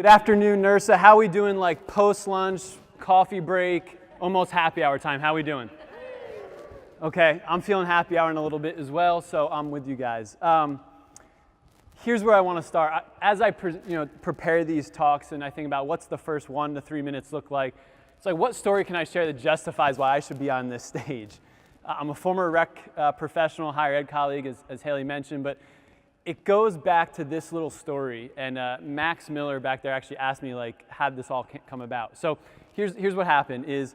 Good afternoon, NIRSA. How we doing, like post-lunch, coffee break, almost happy hour time? How we doing? Okay, I'm feeling happy hour in a little bit as well, so I'm with you guys. Here's where I want to start. As I prepare these talks and I think about what's the first 1 to 3 minutes look like, it's like, what story can I share that justifies why I should be on this stage? I'm a former rec professional, higher ed colleague, as Haley mentioned, but it goes back to this little story, and Max Miller back there actually asked me, like, how did this all come about? So here's what happened is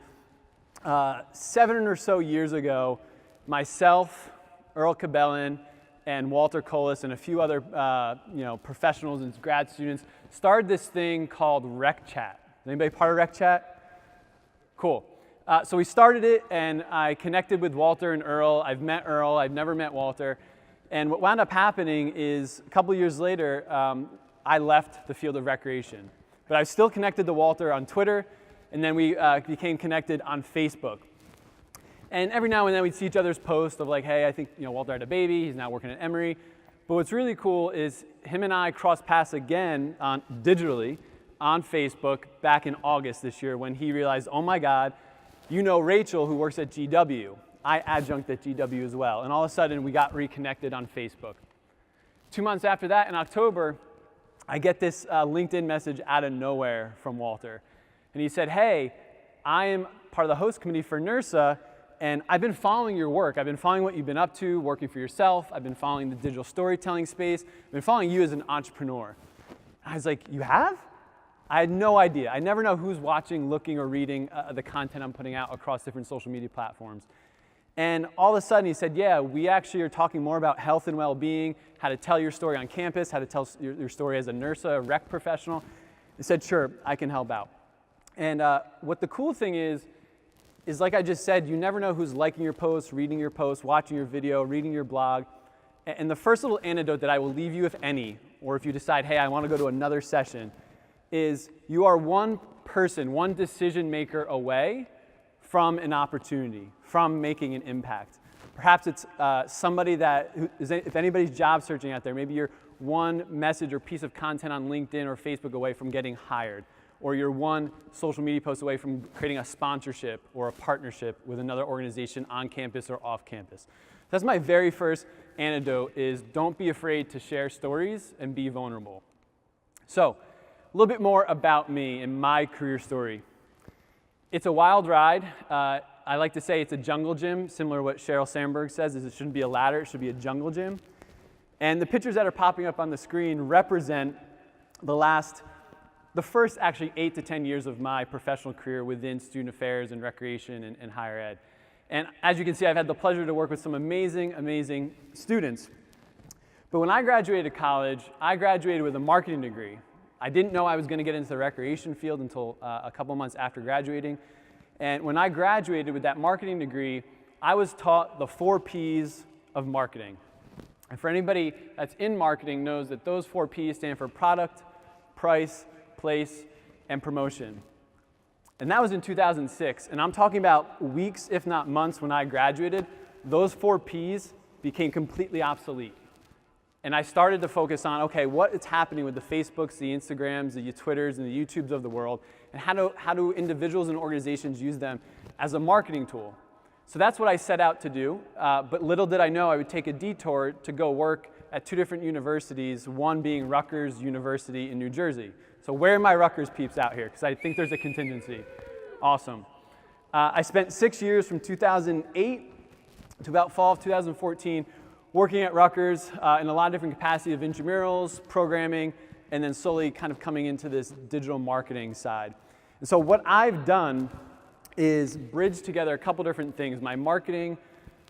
7 or so years ago, myself, Earl Cabellin, and Walter Colas and a few other professionals and grad students started this thing called Rec Chat. Anybody part of Rec Chat? Cool. So we started it, and I connected with Walter and Earl. I've met Earl. I've never met Walter. And what wound up happening is a couple years later, I left the field of recreation. But I was still connected to Walter on Twitter, and then we became connected on Facebook. And every now and then we'd see each other's posts of like, hey, I think Walter had a baby, he's now working at Emory. But what's really cool is him and I crossed paths again digitally on Facebook back in August this year when he realized, oh my God, you know Rachel who works at GW. I adjunct at GW as well. And all of a sudden, we got reconnected on Facebook. 2 months after that, in October, I get this LinkedIn message out of nowhere from Walter. And he said, hey, I am part of the host committee for NIRSA, and I've been following your work. I've been following what you've been up to, working for yourself. I've been following the digital storytelling space. I've been following you as an entrepreneur. I was like, you have? I had no idea. I never know who's watching, looking, or reading the content I'm putting out across different social media platforms. And all of a sudden he said, yeah, we actually are talking more about health and well-being, how to tell your story on campus, how to tell your story as a NIRSA, rec professional. He said, sure, I can help out. And what the cool thing is like I just said, you never know who's liking your posts, reading your posts, watching your video, reading your blog. And the first little anecdote that I will leave you, if any, or if you decide, hey, I want to go to another session, is you are one person, one decision maker away from an opportunity, from making an impact. Perhaps it's somebody if anybody's job searching out there, maybe you're one message or piece of content on LinkedIn or Facebook away from getting hired, or you're one social media post away from creating a sponsorship or a partnership with another organization on campus or off campus. That's my very first anecdote is don't be afraid to share stories and be vulnerable. So, a little bit more about me and my career story. It's a wild ride. I like to say it's a jungle gym, similar to what Sheryl Sandberg says, is it shouldn't be a ladder, it should be a jungle gym. And the pictures that are popping up on the screen represent the first actually 8 to 10 years of my professional career within student affairs and recreation and higher ed. And as you can see, I've had the pleasure to work with some amazing, amazing students. But when I graduated college, I graduated with a marketing degree. I didn't know I was going to get into the recreation field until a couple months after graduating. And when I graduated with that marketing degree, I was taught the 4 Ps of marketing. And for anybody that's in marketing knows that those 4 Ps stand for product, price, place, and promotion. And that was in 2006. And I'm talking about weeks, if not months, when I graduated, those 4 Ps became completely obsolete. And I started to focus on, okay, what is happening with the Facebooks, the Instagrams, the Twitters, and the YouTubes of the world, and how do individuals and organizations use them as a marketing tool? So that's what I set out to do, but little did I know I would take a detour to go work at 2 different universities, one being Rutgers University in New Jersey. So where are my Rutgers peeps out here? Because I think there's a contingency. Awesome. I spent 6 years from 2008 to about fall of 2014 working at Rutgers in a lot of different capacities of intramurals, programming, and then slowly kind of coming into this digital marketing side. And so what I've done is bridge together a couple different things, my marketing,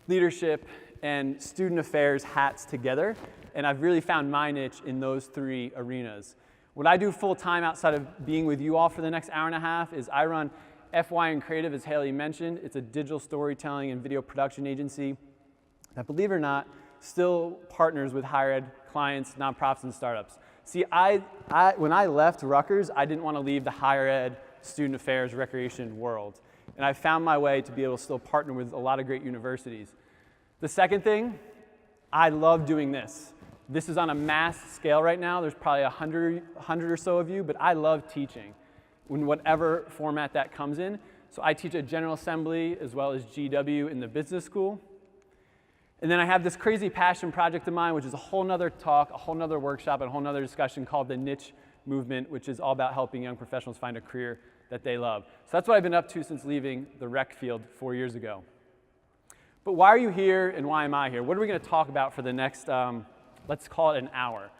leadership, and student affairs hats together, and I've really found my niche in those 3 arenas. What I do full time outside of being with you all for the next hour and a half is I run FYN Creative, as Haley mentioned. It's a digital storytelling and video production agency that, believe it or not, still partners with higher ed clients, nonprofits, and startups. See, when I left Rutgers, I didn't want to leave the higher ed, student affairs, recreation world. And I found my way to be able to still partner with a lot of great universities. The second thing, I love doing this. This is on a mass scale right now. There's probably 100 or so of you, but I love teaching in whatever format that comes in. So I teach at General Assembly as well as GW in the business school. And then I have this crazy passion project of mine, which is a whole nother talk, a whole nother workshop, and a whole nother discussion called the Niche Movement, which is all about helping young professionals find a career that they love. So that's what I've been up to since leaving the rec field 4 years ago. But why are you here and why am I here? What are we going to talk about for the next, let's call it an hour?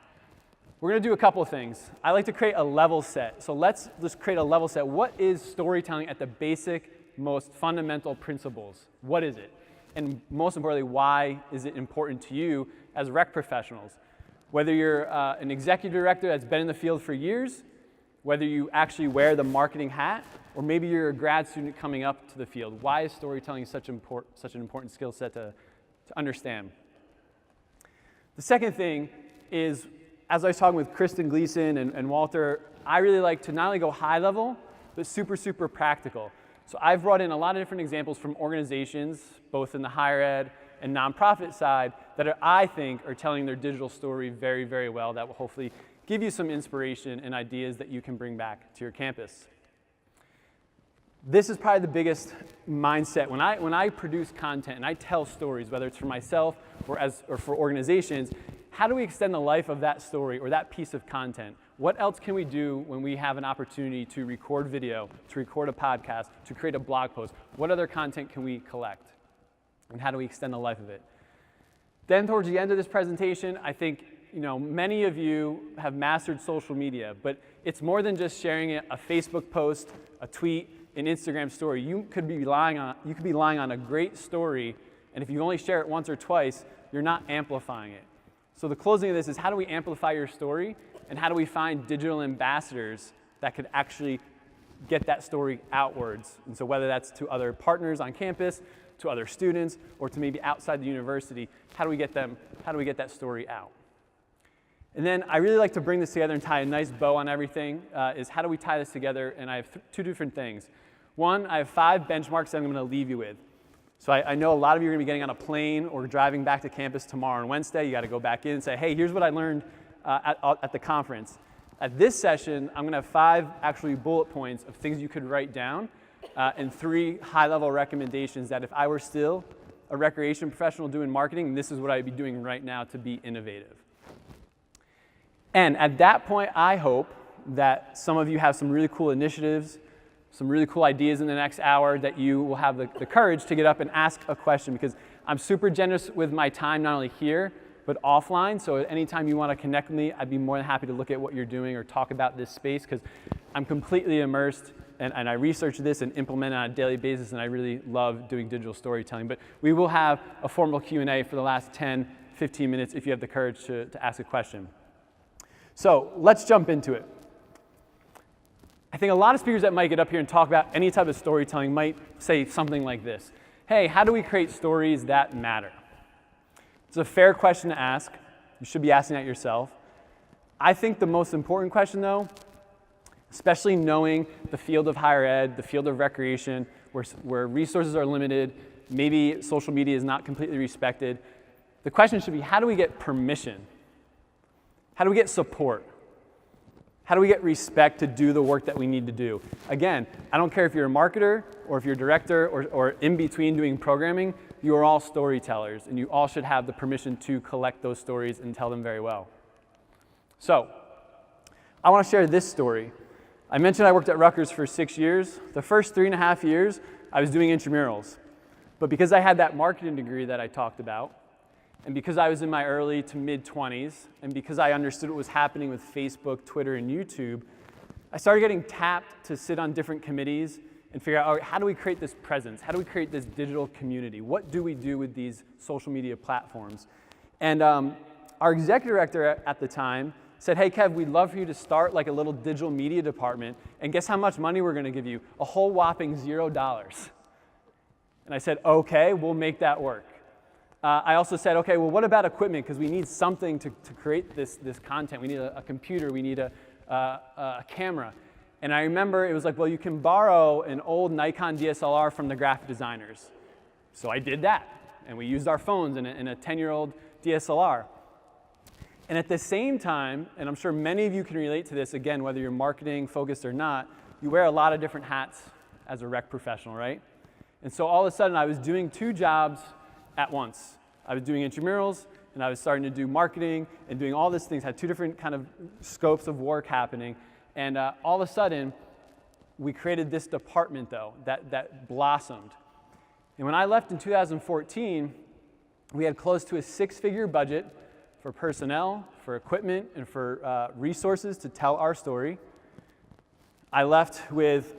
We're going to do a couple of things. I like to create a level set. So let's just create a level set. What is storytelling at the basic, most fundamental principles? What is it? And most importantly, why is it important to you as rec professionals? Whether you're an executive director that's been in the field for years, whether you actually wear the marketing hat, or maybe you're a grad student coming up to the field. Why is storytelling such an important skill set to understand? The second thing is, as I was talking with Kristen Gleason and Walter, I really like to not only go high level, but super, super practical. So I've brought in a lot of different examples from organizations, both in the higher ed and nonprofit side, that I think are telling their digital story very, very well, that will hopefully give you some inspiration and ideas that you can bring back to your campus. This is probably the biggest mindset. When I produce content and I tell stories, whether it's for myself or for organizations, how do we extend the life of that story or that piece of content? What else can we do when we have an opportunity to record video, to record a podcast, to create a blog post? What other content can we collect? And how do we extend the life of it? Then towards the end of this presentation, I think many of you have mastered social media, but it's more than just sharing a Facebook post, a tweet, an Instagram story. You could be relying on a great story, and if you only share it once or twice, you're not amplifying it. So the closing of this is, how do we amplify your story, and how do we find digital ambassadors that could actually get that story outwards? And so whether that's to other partners on campus, to other students, or to maybe outside the university, how do we get that story out? And then I really like to bring this together and tie a nice bow on everything, is how do we tie this together? And I have two different things. One, I have 5 benchmarks that I'm going to leave you with. So I know a lot of you are going to be getting on a plane or driving back to campus tomorrow and Wednesday. You got to go back in and say, hey, here's what I learned at the conference. At this session, I'm going to have 5 actually bullet points of things you could write down and 3 high-level recommendations that if I were still a recreation professional doing marketing, this is what I'd be doing right now to be innovative. And at that point, I hope that some of you have some really cool initiatives, some really cool ideas in the next hour, that you will have the courage to get up and ask a question, because I'm super generous with my time, not only here, but offline. So anytime you want to connect with me, I'd be more than happy to look at what you're doing or talk about this space, because I'm completely immersed and I research this and implement it on a daily basis, and I really love doing digital storytelling. But we will have a formal Q&A for the last 10, 15 minutes if you have the courage to ask a question. So let's jump into it. I think a lot of speakers that might get up here and talk about any type of storytelling might say something like this. Hey, how do we create stories that matter? It's a fair question to ask. You should be asking that yourself. I think the most important question, though, especially knowing the field of higher ed, the field of recreation, where resources are limited, maybe social media is not completely respected, the question should be, how do we get permission? How do we get support? How do we get respect to do the work that we need to do? Again, I don't care if you're a marketer or if you're a director or in between doing programming, you are all storytellers, and you all should have the permission to collect those stories and tell them very well. So, I want to share this story. I mentioned I worked at Rutgers for 6 years. The first 3.5 years, I was doing intramurals. But because I had that marketing degree that I talked about, and because I was in my early to mid-20s, and because I understood what was happening with Facebook, Twitter, and YouTube, I started getting tapped to sit on different committees and figure out, how do we create this presence? How do we create this digital community? What do we do with these social media platforms? And our executive director at the time said, hey, Kev, we'd love for you to start like a little digital media department, and guess how much money we're going to give you? A whole whopping $0. And I said, okay, we'll make that work. I also said, okay, well, what about equipment? Because we need something to create this content. We need a computer. We need a camera. And I remember it was like, well, you can borrow an old Nikon DSLR from the graphic designers. So I did that. And we used our phones in a 10-year-old DSLR. And at the same time, and I'm sure many of you can relate to this, again, whether you're marketing focused or not, you wear a lot of different hats as a rec professional, right? And so all of a sudden I was doing 2 jobs at once. I was doing intramurals, and I was starting to do marketing and doing all these things, had 2 different kind of scopes of work happening. And all of a sudden, we created this department, though, that blossomed. And when I left in 2014, we had close to a 6-figure budget for personnel, for equipment, and for resources to tell our story. I left with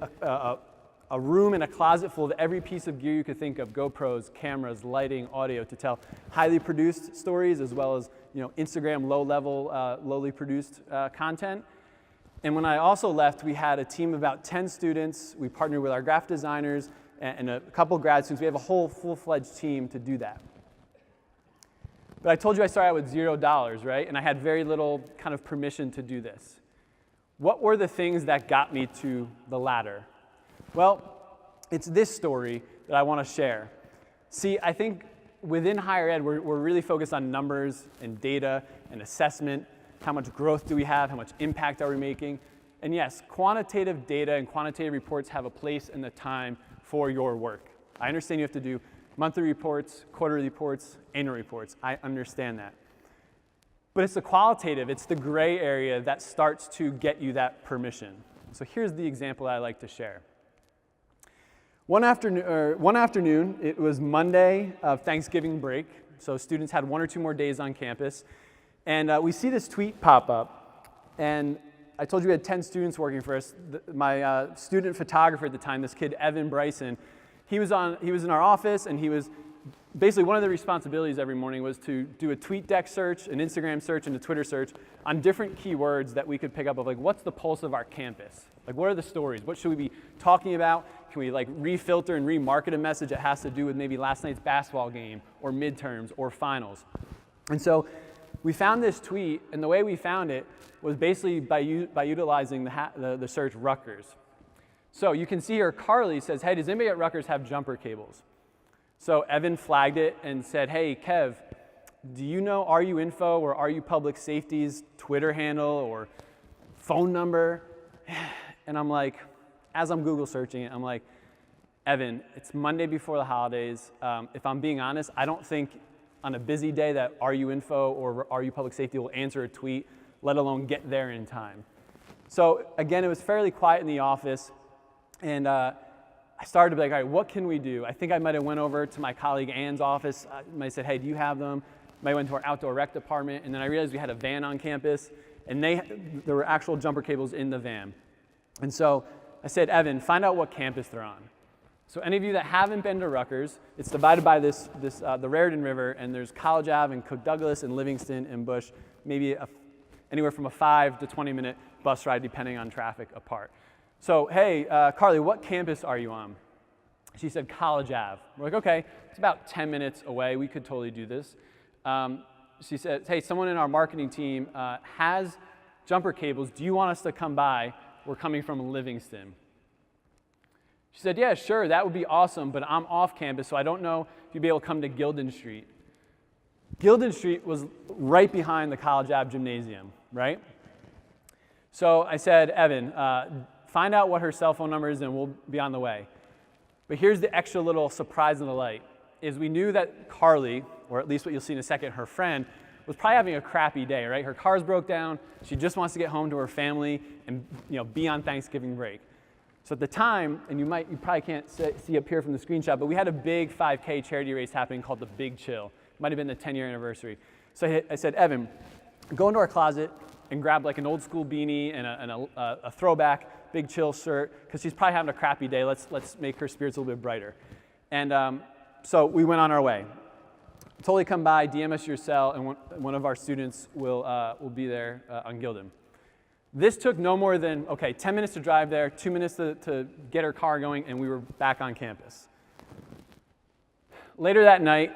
a room and a closet full of every piece of gear you could think of: GoPros, cameras, lighting, audio, to tell highly produced stories, as well as Instagram low-level, lowly produced content. And when I also left, we had a team of about 10 students. We partnered with our graphic designers and a couple grad students. We have a whole full-fledged team to do that. But I told you I started out with $0, right? And I had very little kind of permission to do this. What were the things that got me to the ladder? Well, it's this story that I want to share. See, I think within higher ed, we're really focused on numbers and data and assessment. How much growth do we have? How much impact are we making? And yes, quantitative data and quantitative reports have a place and the time for your work. I understand you have to do monthly reports, quarterly reports, annual reports. I understand that. But it's the qualitative, it's the gray area that starts to get you that permission. So here's the example I like to share. One afternoon, it was Monday of Thanksgiving break, so students had 1 or 2 more days on campus. And we see this tweet pop up, and I told you we had 10 students working for us. My student photographer at the time, this kid Evan Bryson, he was in our office, and he was basically, one of the responsibilities every morning was to do a TweetDeck search, an Instagram search, and a Twitter search on different keywords that we could pick up of, like, what's the pulse of our campus? Like, what are the stories? What should we be talking about? Can we like refilter and remarket a message that has to do with maybe last night's basketball game or midterms or finals? And so we found this tweet, and the way we found it was basically by utilizing the search Rutgers. So you can see here, Carly says, hey, does anybody at Rutgers have jumper cables? So Evan flagged it and said, hey, Kev, do you know RU Info or RU Public Safety's Twitter handle or phone number? And I'm like, as I'm Google searching it, I'm like, Evan, it's Monday before the holidays. If I'm being honest, I don't think on a busy day that RU Info or RU Public Safety will answer a tweet, let alone get there in time. So again, it was fairly quiet in the office, and I started to be like, all right, what can we do? I think I might have went over to my colleague Ann's office. I might have said, hey, do you have them? Might went to our outdoor rec department, and then I realized we had a van on campus, and there were actual jumper cables in the van. And so I said, Evan, find out what campus they're on. So any of you that haven't been to Rutgers, it's divided by the Raritan River, and there's College Ave and Cook Douglas and Livingston and Bush, maybe anywhere from a 5 to 20-minute bus ride depending on traffic apart. So, hey, Carly, what campus are you on? She said College Ave. We're like, okay, it's about 10 minutes away. We could totally do this. She said, hey, someone in our marketing team has jumper cables. Do you want us to come by? We're coming from Livingston. She said, yeah, sure, that would be awesome, but I'm off campus, so I don't know if you'd be able to come to Gilden Street. Gilden Street was right behind the College Ave Gymnasium, right? So I said, Evan, find out what her cell phone number is and we'll be on the way. But here's the extra little surprise in the light, is we knew that Carly, or at least what you'll see in a second, her friend, was probably having a crappy day, right? Her car's broke down, she just wants to get home to her family and be on Thanksgiving break. So at the time, and you probably can't see up here from the screenshot, but we had a big 5K charity race happening called the Big Chill. It might have been the 10-year anniversary. So I said, Evan, go into our closet and grab like an old school beanie and a throwback Big Chill shirt, because she's probably having a crappy day. Let's make her spirits a little bit brighter. And so we went on our way. Totally come by, DM us your cell, and one of our students will be there on Gilden. This took no more than, 10 minutes to drive there, 2 minutes to get her car going, and we were back on campus. Later that night,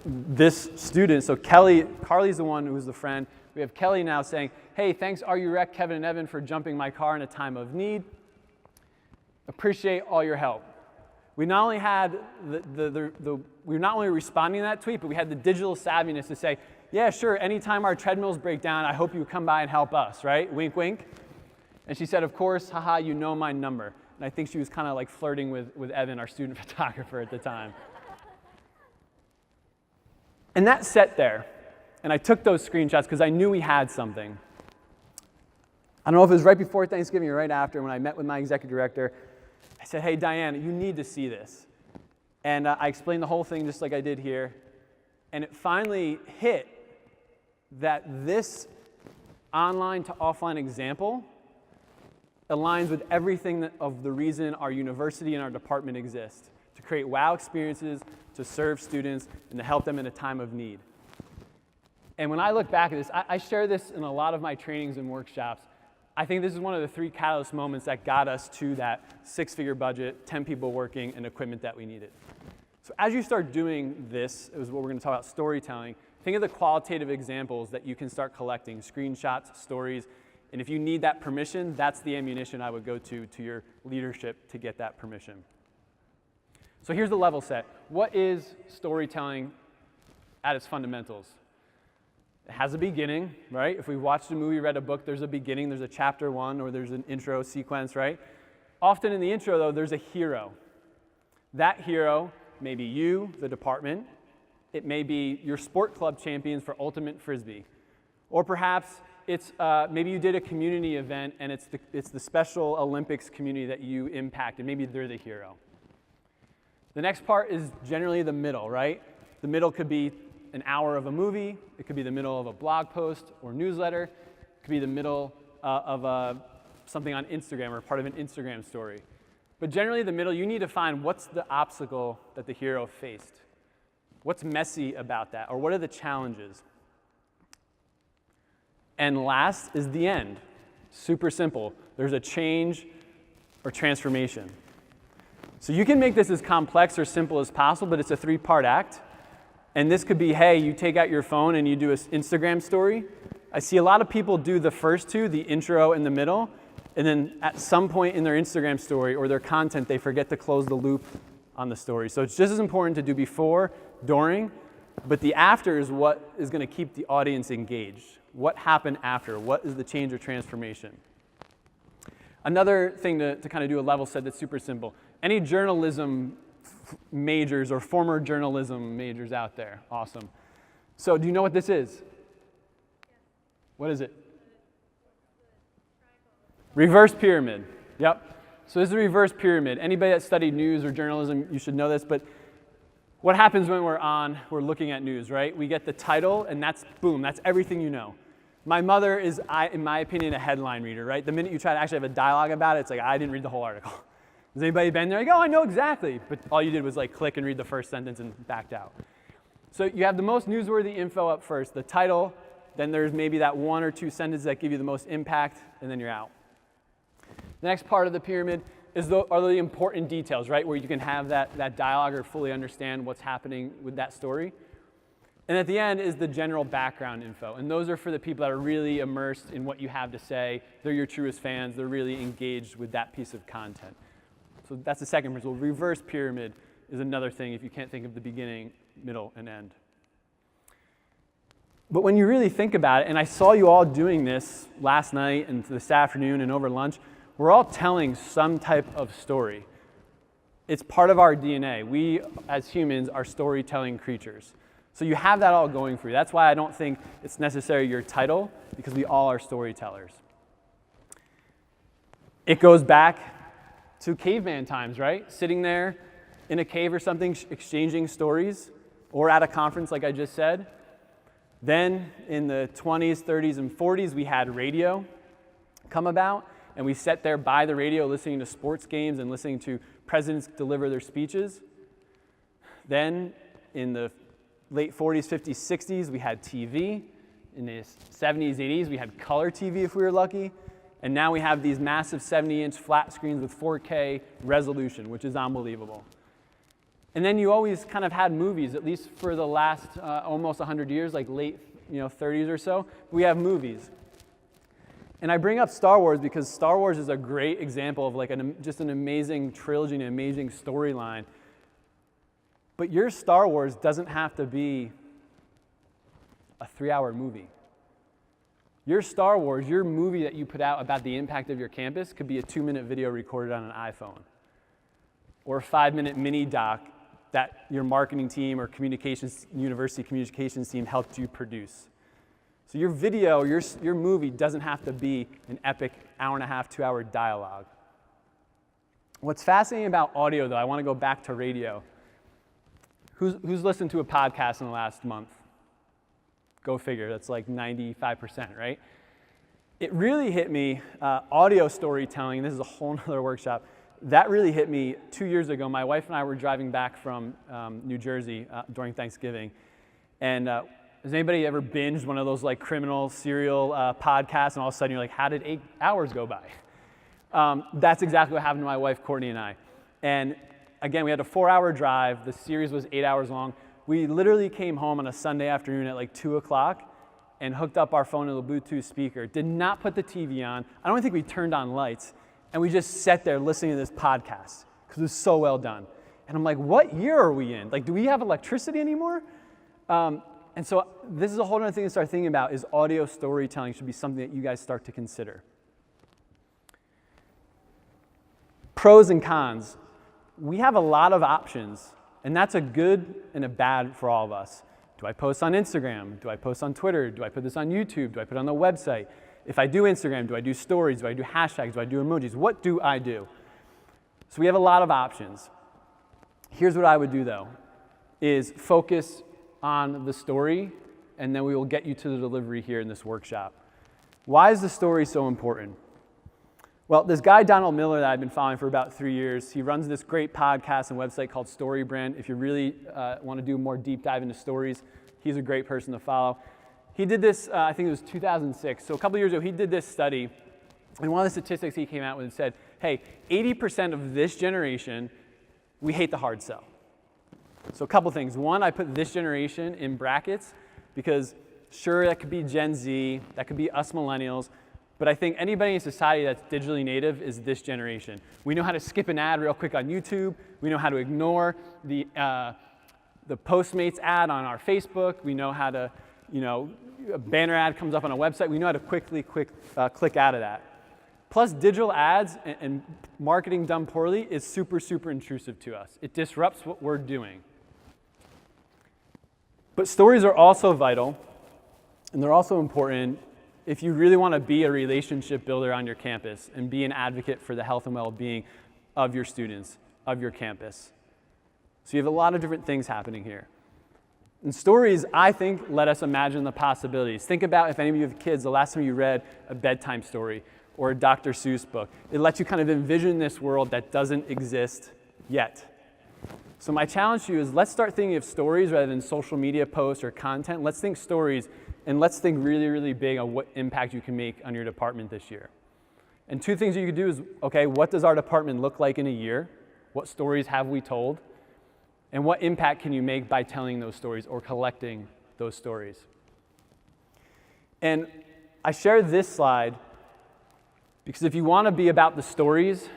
this student, so Carly's the one who was the friend. We have Kelly now saying, hey, thanks RU Rec, Kevin and Evan, for jumping my car in a time of need. Appreciate all your help. We not only had we were not only responding to that tweet, but we had the digital savviness to say, yeah, sure, anytime our treadmills break down, I hope you come by and help us, right? Wink, wink. And she said, of course, haha, you know my number. And I think she was kind of like flirting with Evan, our student photographer at the time. And that sat there. And I took those screenshots because I knew we had something. I don't know if it was right before Thanksgiving or right after when I met with my executive director. I said, hey, Diane, you need to see this. And I explained the whole thing just like I did here. And it finally hit that this online to offline example aligns with everything of the reason our university and our department exist, to create wow experiences, to serve students, and to help them in a time of need. And when I look back at this, I share this in a lot of my trainings and workshops. I think this is one of the 3 catalyst moments that got us to that 6-figure budget, 10 people working, and equipment that we needed. So as you start doing this, is what we're going to talk about, storytelling, think of the qualitative examples that you can start collecting, screenshots, stories, and if you need that permission, that's the ammunition I would go to your leadership to get that permission. So here's the level set. What is storytelling at its fundamentals? It has a beginning, right? If we watched a movie, read a book, there's a beginning, there's a chapter 1, or there's an intro sequence, right? Often in the intro, though, there's a hero. That hero may be you, the department. It may be your sport club champions for ultimate frisbee. Or perhaps it's maybe you did a community event and it's the Special Olympics community that you impacted. Maybe they're the hero. The next part is generally the middle, right? The middle could be an hour of a movie. It could be the middle of a blog post or newsletter. It could be the middle of something on Instagram or part of an Instagram story. But generally the middle, you need to find what's the obstacle that the hero faced. What's messy about that? Or what are the challenges? And last is the end. Super simple. There's a change or transformation. So you can make this as complex or simple as possible, but it's a 3-part act. And this could be, hey, you take out your phone and you do an Instagram story. I see a lot of people do the first 2, the intro and the middle, and then at some point in their Instagram story or their content, they forget to close the loop on the story. So it's just as important to do before, during, but the after is what is going to keep the audience engaged. What happened after? What is the change or transformation? Another thing to kind of do a level set that's super simple. Any journalism majors or former journalism majors out there? Awesome. So do you know what this is? What is it? Reverse pyramid. Yep. So this is a reverse pyramid. Anybody that studied news or journalism, you should know this, but what happens when we're looking at news, right? We get the title, and that's, boom, that's everything you know. My mother is, in my opinion, a headline reader, right? The minute you try to actually have a dialogue about it, it's like, I didn't read the whole article. Has anybody been there? Like, oh, I know exactly. But all you did was like click and read the first sentence and backed out. So you have the most newsworthy info up first, the title, then there's maybe that 1 or 2 sentences that give you the most impact, and then you're out. The next part of the pyramid are the important details, right? Where you can have that dialogue or fully understand what's happening with that story. And at the end is the general background info. And those are for the people that are really immersed in what you have to say. They're your truest fans. They're really engaged with that piece of content. So that's the second principle. Reverse pyramid is another thing if you can't think of the beginning, middle, and end. But when you really think about it, and I saw you all doing this last night and this afternoon and over lunch, we're all telling some type of story. It's part of our DNA. We, as humans, are storytelling creatures. So you have that all going for you. That's why I don't think it's necessarily your title, because we all are storytellers. It goes back to caveman times, right? Sitting there in a cave or something, exchanging stories, or at a conference like I just said. Then in the 20s, 30s, and 40s, we had radio come about, and we sat there by the radio listening to sports games and listening to presidents deliver their speeches. Then in the late 40s, 50s, 60s, we had TV. In the 70s, 80s, we had color TV if we were lucky. And now we have these massive 70-inch flat screens with 4K resolution, which is unbelievable. And then you always kind of had movies, at least for the last almost 100 years, like late 30s or so. We have movies. And I bring up Star Wars because Star Wars is a great example of like just an amazing trilogy, an amazing storyline. But your Star Wars doesn't have to be a 3-hour movie. Your Star Wars, your movie that you put out about the impact of your campus could be a 2-minute video recorded on an iPhone, or a 5-minute mini doc that your marketing team or university communications team helped you produce. So your video, your movie doesn't have to be an epic 1.5 to 2-hour dialogue. What's fascinating about audio, though, I want to go back to radio. Who's listened to a podcast in the last month? Go figure, that's like 95%, right? It really hit me, audio storytelling, this is a whole nother workshop, that really hit me 2 years ago. My wife and I were driving back from New Jersey during Thanksgiving, and has anybody ever binged one of those like criminal serial podcasts, and all of a sudden you're like, how did 8 hours go by? That's exactly what happened to my wife, Courtney, and I. And again, we had a 4-hour drive. The series was 8 hours long. We literally came home on a Sunday afternoon at like 2 o'clock and hooked up our phone to the Bluetooth speaker. Did not put the TV on. I don't think we turned on lights. And we just sat there listening to this podcast because it was so well done. And I'm like, what year are we in? Like, do we have electricity anymore? And so this is a whole other thing to start thinking about, is audio storytelling should be something that you guys start to consider. Pros and cons. We have a lot of options, and that's a good and a bad for all of us. Do I post on Instagram? Do I post on Twitter? Do I put this on YouTube? Do I put it on the website? If I do Instagram, do I do stories? Do I do hashtags? Do I do emojis? What do I do? So we have a lot of options. Here's what I would do, though, is focus on the story, and then we will get you to the delivery here in this workshop. Why is the story so important? Well, this guy, Donald Miller, that I've been following for about 3 years, he runs this great podcast and website called StoryBrand. If you really want to do more deep dive into stories, he's a great person to follow. He did this, I think it was 2006, so a couple years ago, he did this study, and one of the statistics he came out with said, hey, 80% of this generation, we hate the hard sell. So a couple things. One, I put this generation in brackets because sure, that could be Gen Z, that could be us millennials, but I think anybody in society that's digitally native is this generation. We know how to skip an ad real quick on YouTube. We know how to ignore the Postmates ad on our Facebook. We know how to, a banner ad comes up on a website. We know how to quickly click out of that. Plus, digital ads and marketing done poorly is super, super intrusive to us. It disrupts what we're doing. But stories are also vital, and they're also important if you really want to be a relationship builder on your campus and be an advocate for the health and well-being of your students, of your campus. So you have a lot of different things happening here. And stories, I think, let us imagine the possibilities. Think about, if any of you have kids, the last time you read a bedtime story or a Dr. Seuss book. It lets you kind of envision this world that doesn't exist yet. So my challenge to you is, let's start thinking of stories rather than social media posts or content. Let's think stories, and let's think really, really big on what impact you can make on your department this year. And two things you could do is, okay, what does our department look like in a year? What stories have we told? And what impact can you make by telling those stories or collecting those stories? And I share this slide because if you want to be about the stories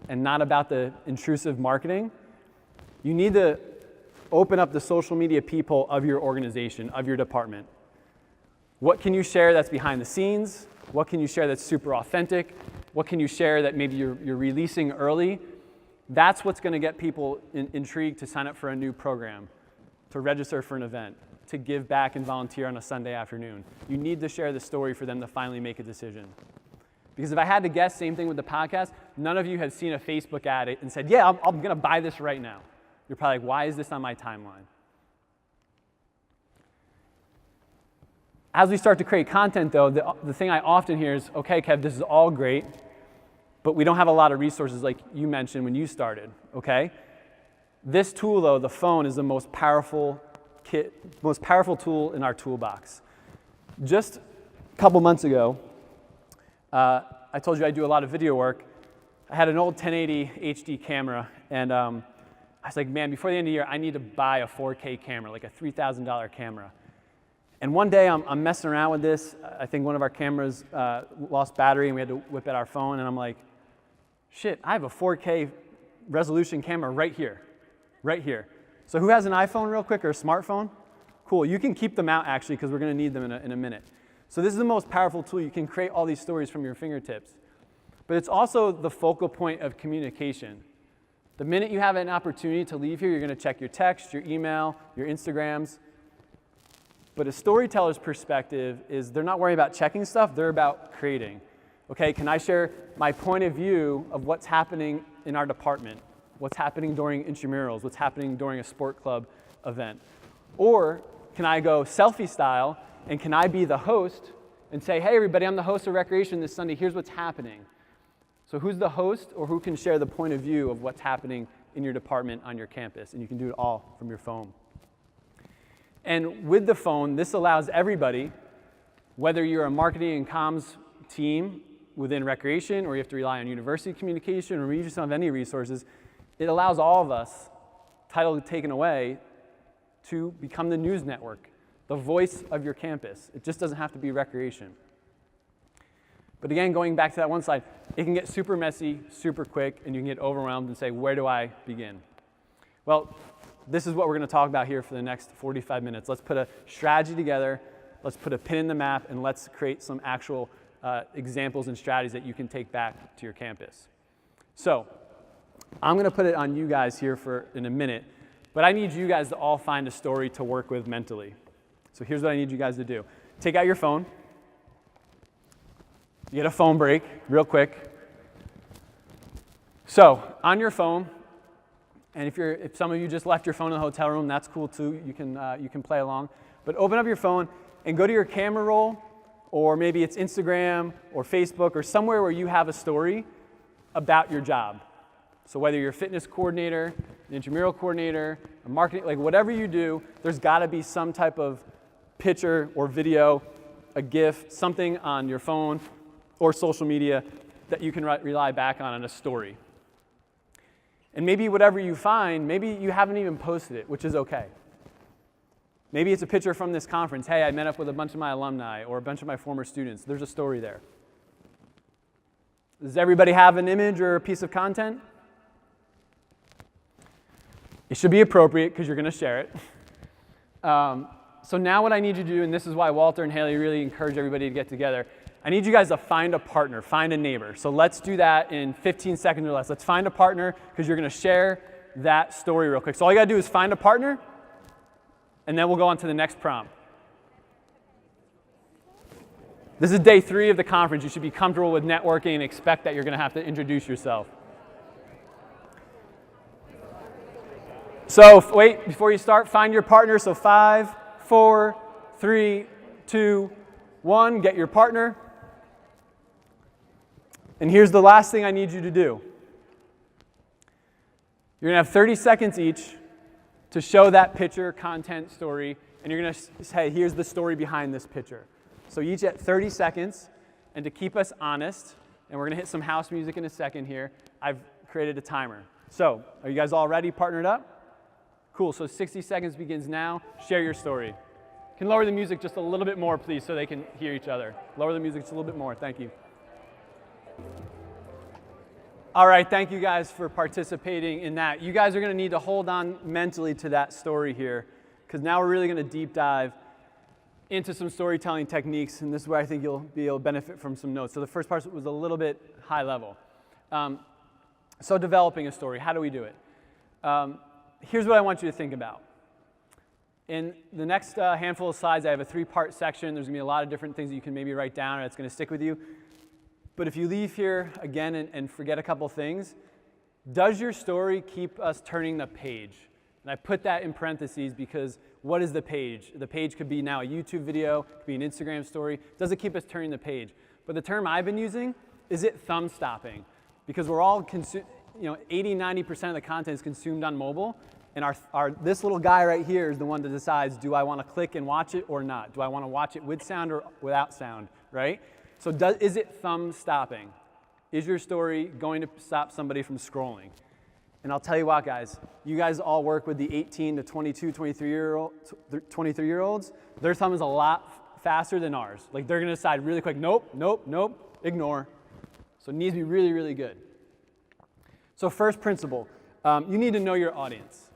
and not about the intrusive marketing, you need to open up the social media people of your organization, of your department. What can you share that's behind the scenes? What can you share that's super authentic? What can you share that maybe you're releasing early? That's what's going to get people intrigued to sign up for a new program, to register for an event, to give back and volunteer on a Sunday afternoon. You need to share the story for them to finally make a decision. Because if I had to guess, same thing with the podcast, none of you have seen a Facebook ad and said, yeah, I'm going to buy this right now. You're probably like, why is this on my timeline? As we start to create content, though, the thing I often hear is, okay, Kev, this is all great, but we don't have a lot of resources like you mentioned when you started, okay? This tool, though, the phone, is the most powerful tool in our toolbox. Just a couple months ago, I told you I do a lot of video work. I had an old 1080 HD camera, and I was like, man, before the end of the year, I need to buy a 4K camera, like a $3,000 camera. And one day, I'm messing around with this. I think one of our cameras lost battery, and we had to whip out our phone, and I'm like, shit, I have a 4K resolution camera right here. So who has an iPhone real quick, or a smartphone? Cool, you can keep them out actually because we're going to need them in a minute. So this is the most powerful tool. You can create all these stories from your fingertips. But it's also the focal point of communication. The minute you have an opportunity to leave here, you're going to check your text, your email, your Instagrams. But a storyteller's perspective is they're not worrying about checking stuff, they're about creating. Okay, can I share my point of view of what's happening in our department? What's happening during intramurals? What's happening during a sport club event? Or can I go selfie style and can I be the host and say, hey everybody, I'm the host of Recreation this Sunday, here's what's happening. So who's the host or who can share the point of view of what's happening in your department on your campus? And you can do it all from your phone. And with the phone, this allows everybody, whether you're a marketing and comms team within Recreation or you have to rely on university communication or you just don't have any resources, it allows all of us, title taken away, to become the news network, the voice of your campus. It just doesn't have to be Recreation. But again, going back to that one slide, it can get super messy, super quick, and you can get overwhelmed and say, where do I begin? Well, this is what we're going to talk about here for the next 45 minutes. Let's put a strategy together, let's put a pin in the map, and let's create some actual examples and strategies that you can take back to your campus. So, I'm going to put it on you guys here in a minute, but I need you guys to all find a story to work with mentally. So here's what I need you guys to do. Take out your phone. You get a phone break real quick. So on your phone, and if some of you just left your phone in the hotel room, that's cool too. You can play along. But open up your phone and go to your camera roll, or maybe it's Instagram or Facebook or somewhere where you have a story about your job. So whether you're a fitness coordinator, an intramural coordinator, a marketing, like whatever you do, there's got to be some type of picture or video, a GIF, something on your phone or social media that you can rely back on a story. And maybe whatever you find, maybe you haven't even posted it, which is okay. Maybe it's a picture from this conference. Hey, I met up with a bunch of my alumni or a bunch of my former students. There's a story there. Does everybody have an image or a piece of content? It should be appropriate because you're going to share it. So now what I need you to do, and this is why Walter and Haley really encourage everybody to get together, I need you guys to find a partner, find a neighbor. So let's do that in 15 seconds or less. Let's find a partner because you're going to share that story real quick. So all you got to do is find a partner, and then we'll go on to the next prompt. This is day 3 of the conference. You should be comfortable with networking and expect that you're going to have to introduce yourself. So wait, before you start, find your partner. So 5, 4, 3, 2, 1, get your partner. And here's the last thing I need you to do. You're going to have 30 seconds each to show that picture, content, story, and you're going to say, here's the story behind this picture. So each at 30 seconds, and to keep us honest, and we're going to hit some house music in a second here, I've created a timer. So, are you guys all ready, partnered up? Cool, so 60 seconds begins now. Share your story. Can lower the music just a little bit more, please, so they can hear each other. Lower the music just a little bit more, thank you. All right, thank you guys for participating in that. You guys are going to need to hold on mentally to that story here, because now we're really going to deep dive into some storytelling techniques, and this is where I think you'll be able to benefit from some notes. So the first part was a little bit high level. So developing a story, how do we do it? Here's what I want you to think about. In the next handful of slides, I have a 3-part section. There's going to be a lot of different things that you can maybe write down, and it's going to stick with you. But if you leave here again and forget a couple things, does your story keep us turning the page? And I put that in parentheses because what is the page? The page could be now a YouTube video, it could be an Instagram story. Does it keep us turning the page? But the term I've been using, is it thumb stopping? Because we're all 80-90% of the content is consumed on mobile, and this little guy right here is the one that decides, do I want to click and watch it or not? Do I want to watch it with sound or without sound, right? So is it thumb stopping? Is your story going to stop somebody from scrolling? And I'll tell you what, guys, you guys all work with the 18 to 22, 23-year-olds. Their thumb is a lot faster than ours. Like they're going to decide really quick, nope, nope, nope, ignore. So it needs to be really, really good. So first principle, you need to know your audience.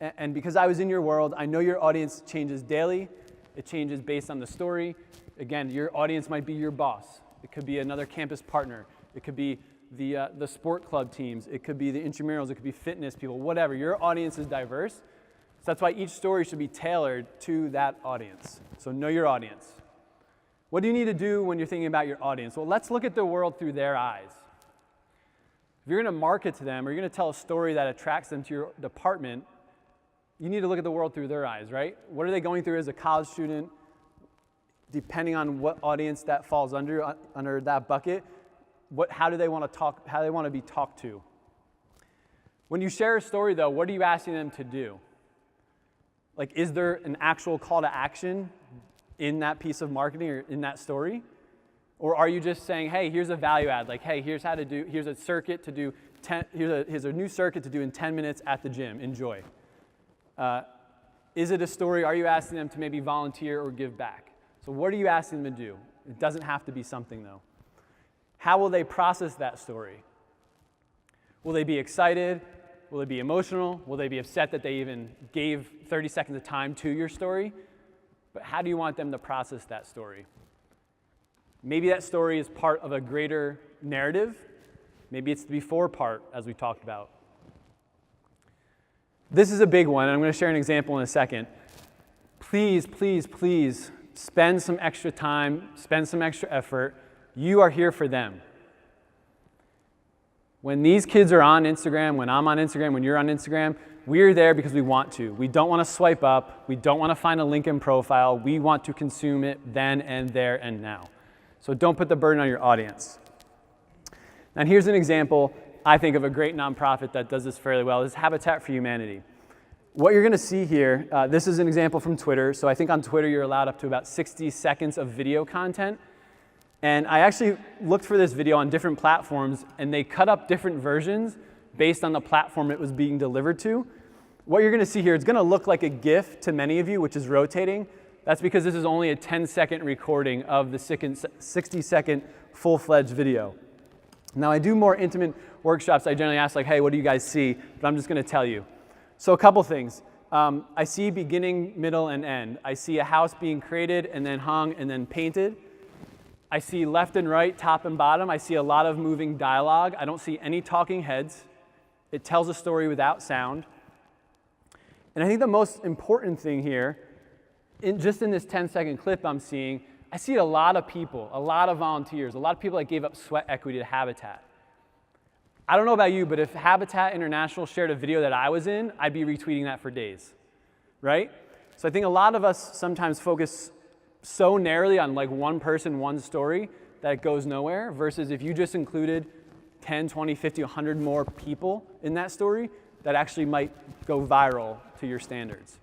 And because I was in your world, I know your audience changes daily. It changes based on the story. Again, your audience might be your boss. It could be another campus partner. It could be the sport club teams. It could be the intramurals. It could be fitness people, whatever. Your audience is diverse. So that's why each story should be tailored to that audience. So know your audience. What do you need to do when you're thinking about your audience? Well, let's look at the world through their eyes. If you're going to market to them or you're going to tell a story that attracts them to your department, you need to look at the world through their eyes, right? What are they going through as a college student? Depending on what audience that falls under that bucket, how do they want to talk? How do they want to be talked to? When you share a story, though, what are you asking them to do? Like, is there an actual call to action in that piece of marketing or in that story? Or are you just saying, hey, here's a value add, like, hey, here's a circuit to do, here's a new circuit to do in 10 minutes at the gym, enjoy. Is it a story? Are you asking them to maybe volunteer or give back? So what are you asking them to do? It doesn't have to be something, though. How will they process that story? Will they be excited? Will they be emotional? Will they be upset that they even gave 30 seconds of time to your story? But how do you want them to process that story? Maybe that story is part of a greater narrative. Maybe it's the before part, as we talked about. This is a big one, and I'm going to share an example in a second. Please, please, please spend some extra time, spend some extra effort. You are here for them. When these kids are on Instagram, when I'm on Instagram, when you're on Instagram, we're there because we want to. We don't want to swipe up. We don't want to find a LinkedIn profile. We want to consume it then and there and now. So don't put the burden on your audience. And here's an example, I think, of a great nonprofit that does this fairly well. This is Habitat for Humanity. What you're going to see here, this is an example from Twitter. So I think on Twitter you're allowed up to about 60 seconds of video content. And I actually looked for this video on different platforms, and they cut up different versions based on the platform it was being delivered to. What you're going to see here, it's going to look like a GIF to many of you, which is rotating. That's because this is only a 10-second recording of the 60-second full-fledged video. Now, I do more intimate workshops. I generally ask, like, hey, what do you guys see? But I'm just going to tell you. So a couple things. I see beginning, middle, and end. I see a house being created and then hung and then painted. I see left and right, top and bottom. I see a lot of moving dialogue. I don't see any talking heads. It tells a story without sound. And I think the most important thing here, just in this 10-second clip I'm seeing, I see a lot of people, a lot of volunteers, a lot of people that gave up sweat equity to Habitat. I don't know about you, but if Habitat International shared a video that I was in, I'd be retweeting that for days, right? So I think a lot of us sometimes focus so narrowly on like one person, one story, that it goes nowhere, versus if you just included 10, 20, 50, 100 more people in that story, that actually might go viral to your standards.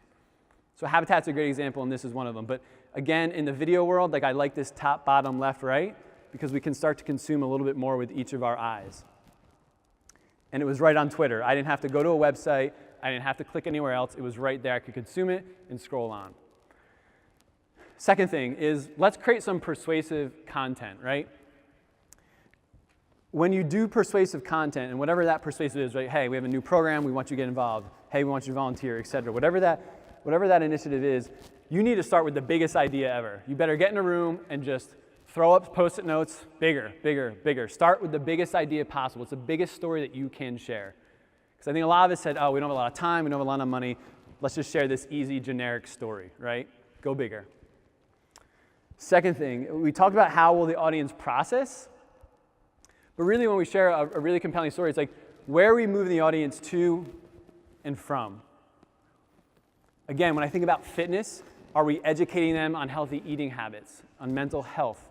So Habitat's a great example, and this is one of them. But again, in the video world, like I like this top, bottom, left, right, because we can start to consume a little bit more with each of our eyes. And it was right on Twitter. I didn't have to go to a website. I didn't have to click anywhere else. It was right there. I could consume it and scroll on. Second thing is, let's create some persuasive content, right? When you do persuasive content, and whatever that persuasive is, right? Hey, we have a new program. We want you to get involved. Hey, we want you to volunteer, et cetera. Whatever that initiative is, you need to start with the biggest idea ever. You better get in a room and just throw up Post-it notes, bigger, bigger, bigger. Start with the biggest idea possible. It's the biggest story that you can share. Because I think a lot of us said, oh, we don't have a lot of time, we don't have a lot of money. Let's just share this easy, generic story, right? Go bigger. Second thing, we talked about how will the audience process. But really, when we share a really compelling story, it's like, where are we moving the audience to and from? Again, when I think about fitness, are we educating them on healthy eating habits, on mental health,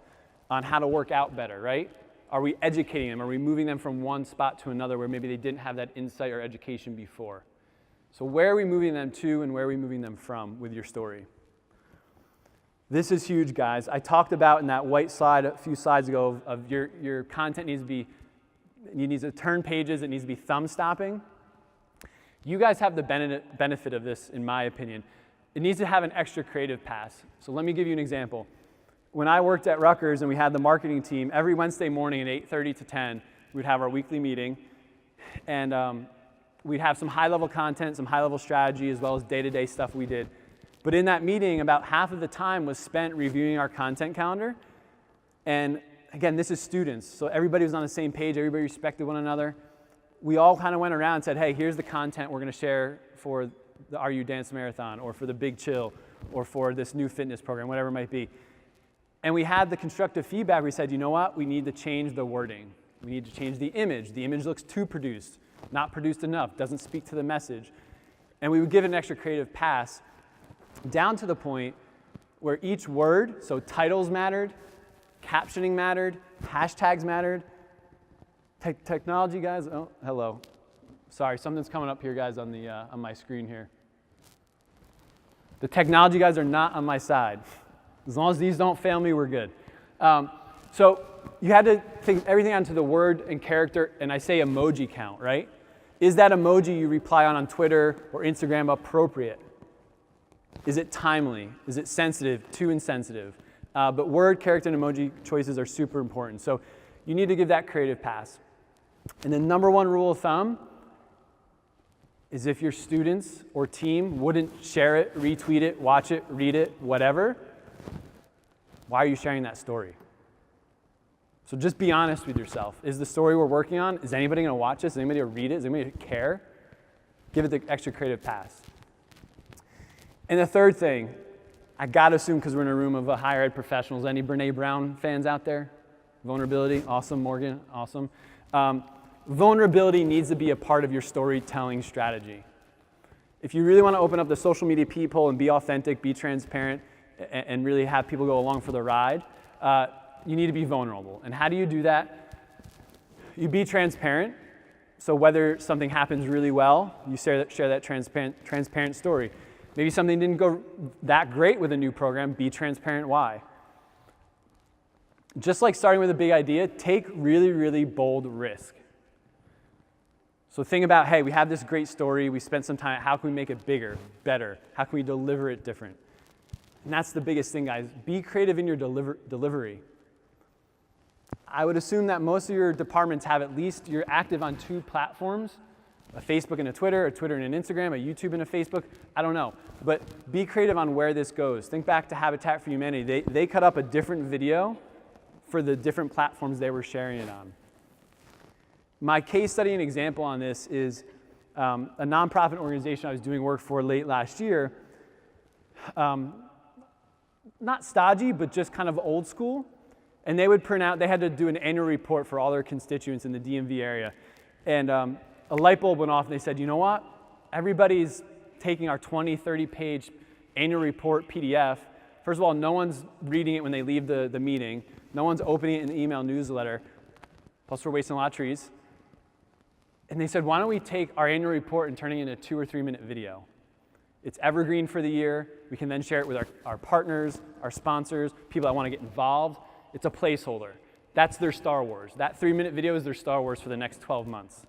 on how to work out better, right? Are we educating them? Are we moving them from one spot to another where maybe they didn't have that insight or education before? So where are we moving them to and where are we moving them from with your story? This is huge, guys. I talked about in that white slide a few slides ago of your content needs to turn pages, it needs to be thumb stopping. You guys have the benefit of this, in my opinion. It needs to have an extra creative pass. So let me give you an example. When I worked at Rutgers and we had the marketing team, every Wednesday morning at 8:30 to 10, we'd have our weekly meeting. And we'd have some high-level content, some high-level strategy, as well as day-to-day stuff we did. But in that meeting, about half of the time was spent reviewing our content calendar. And again, this is students, so everybody was on the same page, everybody respected one another. We all kind of went around and said, hey, here's the content we're going to share for the RU Dance Marathon, or for the Big Chill, or for this new fitness program, whatever it might be. And we had the constructive feedback. We said, you know what? We need to change the wording. We need to change the image. The image looks too produced, not produced enough, doesn't speak to the message. And we would give it an extra creative pass, down to the point where each word, so titles mattered, captioning mattered, hashtags mattered. Technology guys, oh, hello. Sorry, something's coming up here, guys, on my screen here. The technology guys are not on my side. As long as these don't fail me, we're good. So you had to think everything onto the word and character, and I say emoji count, right? Is that emoji you reply on Twitter or Instagram appropriate? Is it timely? Is it sensitive? Too insensitive? But word, character, and emoji choices are super important. So you need to give that creative pass. And the number one rule of thumb is if your students or team wouldn't share it, retweet it, watch it, read it, whatever, why are you sharing that story? So just be honest with yourself. Is the story we're working on, is anybody going to watch this? Is anybody going to read it? Is anybody going to care? Give it the extra creative pass. And the third thing, I got to assume because we're in a room of higher ed professionals, any Brene Brown fans out there? Vulnerability, awesome. Morgan, awesome. Vulnerability needs to be a part of your storytelling strategy. If you really want to open up the social media peephole and be authentic, be transparent, and really have people go along for the ride, you need to be vulnerable. And how do you do that? You be transparent. So whether something happens really well, you share that transparent story. Maybe something didn't go that great with a new program, be transparent why. Just like starting with a big idea, take really, really bold risk. So think about, hey, we have this great story, we spent some time, how can we make it bigger, better? How can we deliver it different? And that's the biggest thing, guys. Be creative in your delivery. I would assume that most of your departments have at least, you're active on 2 platforms, a Facebook and a Twitter and an Instagram, a YouTube and a Facebook, I don't know. But be creative on where this goes. Think back to Habitat for Humanity. They cut up a different video for the different platforms they were sharing it on. My case study and example on this is a nonprofit organization I was doing work for late last year. Not stodgy, but just kind of old school. And they would print out, they had to do an annual report for all their constituents in the DMV area. And a light bulb went off and they said, you know what? Everybody's taking our 20, 30-page annual report PDF. First of all, no one's reading it when they leave the meeting. No one's opening it in the email newsletter. Plus, we're wasting a lot of trees. And they said, why don't we take our annual report and turn it into a 2 or 3 minute video? It's evergreen for the year. We can then share it with our partners, our sponsors, people that want to get involved. It's a placeholder. That's their Star Wars. That 3-minute video is their Star Wars for the next 12 months.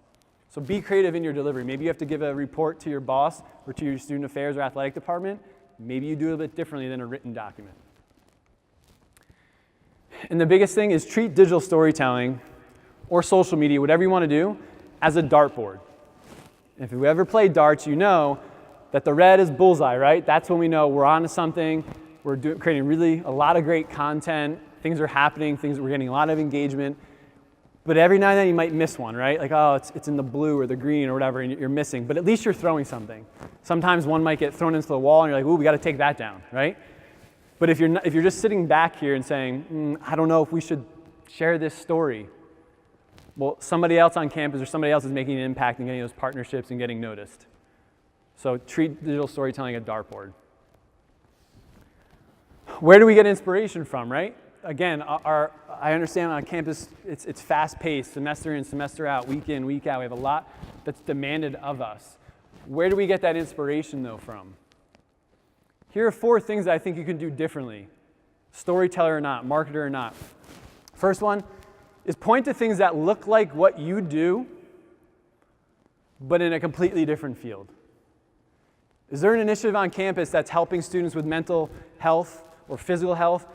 So be creative in your delivery. Maybe you have to give a report to your boss or to your student affairs or athletic department. Maybe you do it a bit differently than a written document. And the biggest thing is treat digital storytelling or social media, whatever you want to do, as a dartboard. If you ever play darts, you know that the red is bullseye, right? That's when we know we're onto something. We're creating really a lot of great content. Things are happening. We're getting a lot of engagement. But every now and then you might miss one, right? Like, oh, it's in the blue or the green or whatever, and you're missing. But at least you're throwing something. Sometimes one might get thrown into the wall, and you're like, ooh, we got to take that down, right? But if you're just sitting back here and saying, I don't know if we should share this story, well, somebody else on campus or somebody else is making an impact and getting those partnerships and getting noticed. So treat digital storytelling like a dartboard. Where do we get inspiration from, right? Again, I understand on campus it's fast-paced, semester in, semester out, week in, week out. We have a lot that's demanded of us. Where do we get that inspiration, though, from? Here are 4 things that I think you can do differently, storyteller or not, marketer or not. First one is point to things that look like what you do, but in a completely different field. Is there an initiative on campus that's helping students with mental health or physical health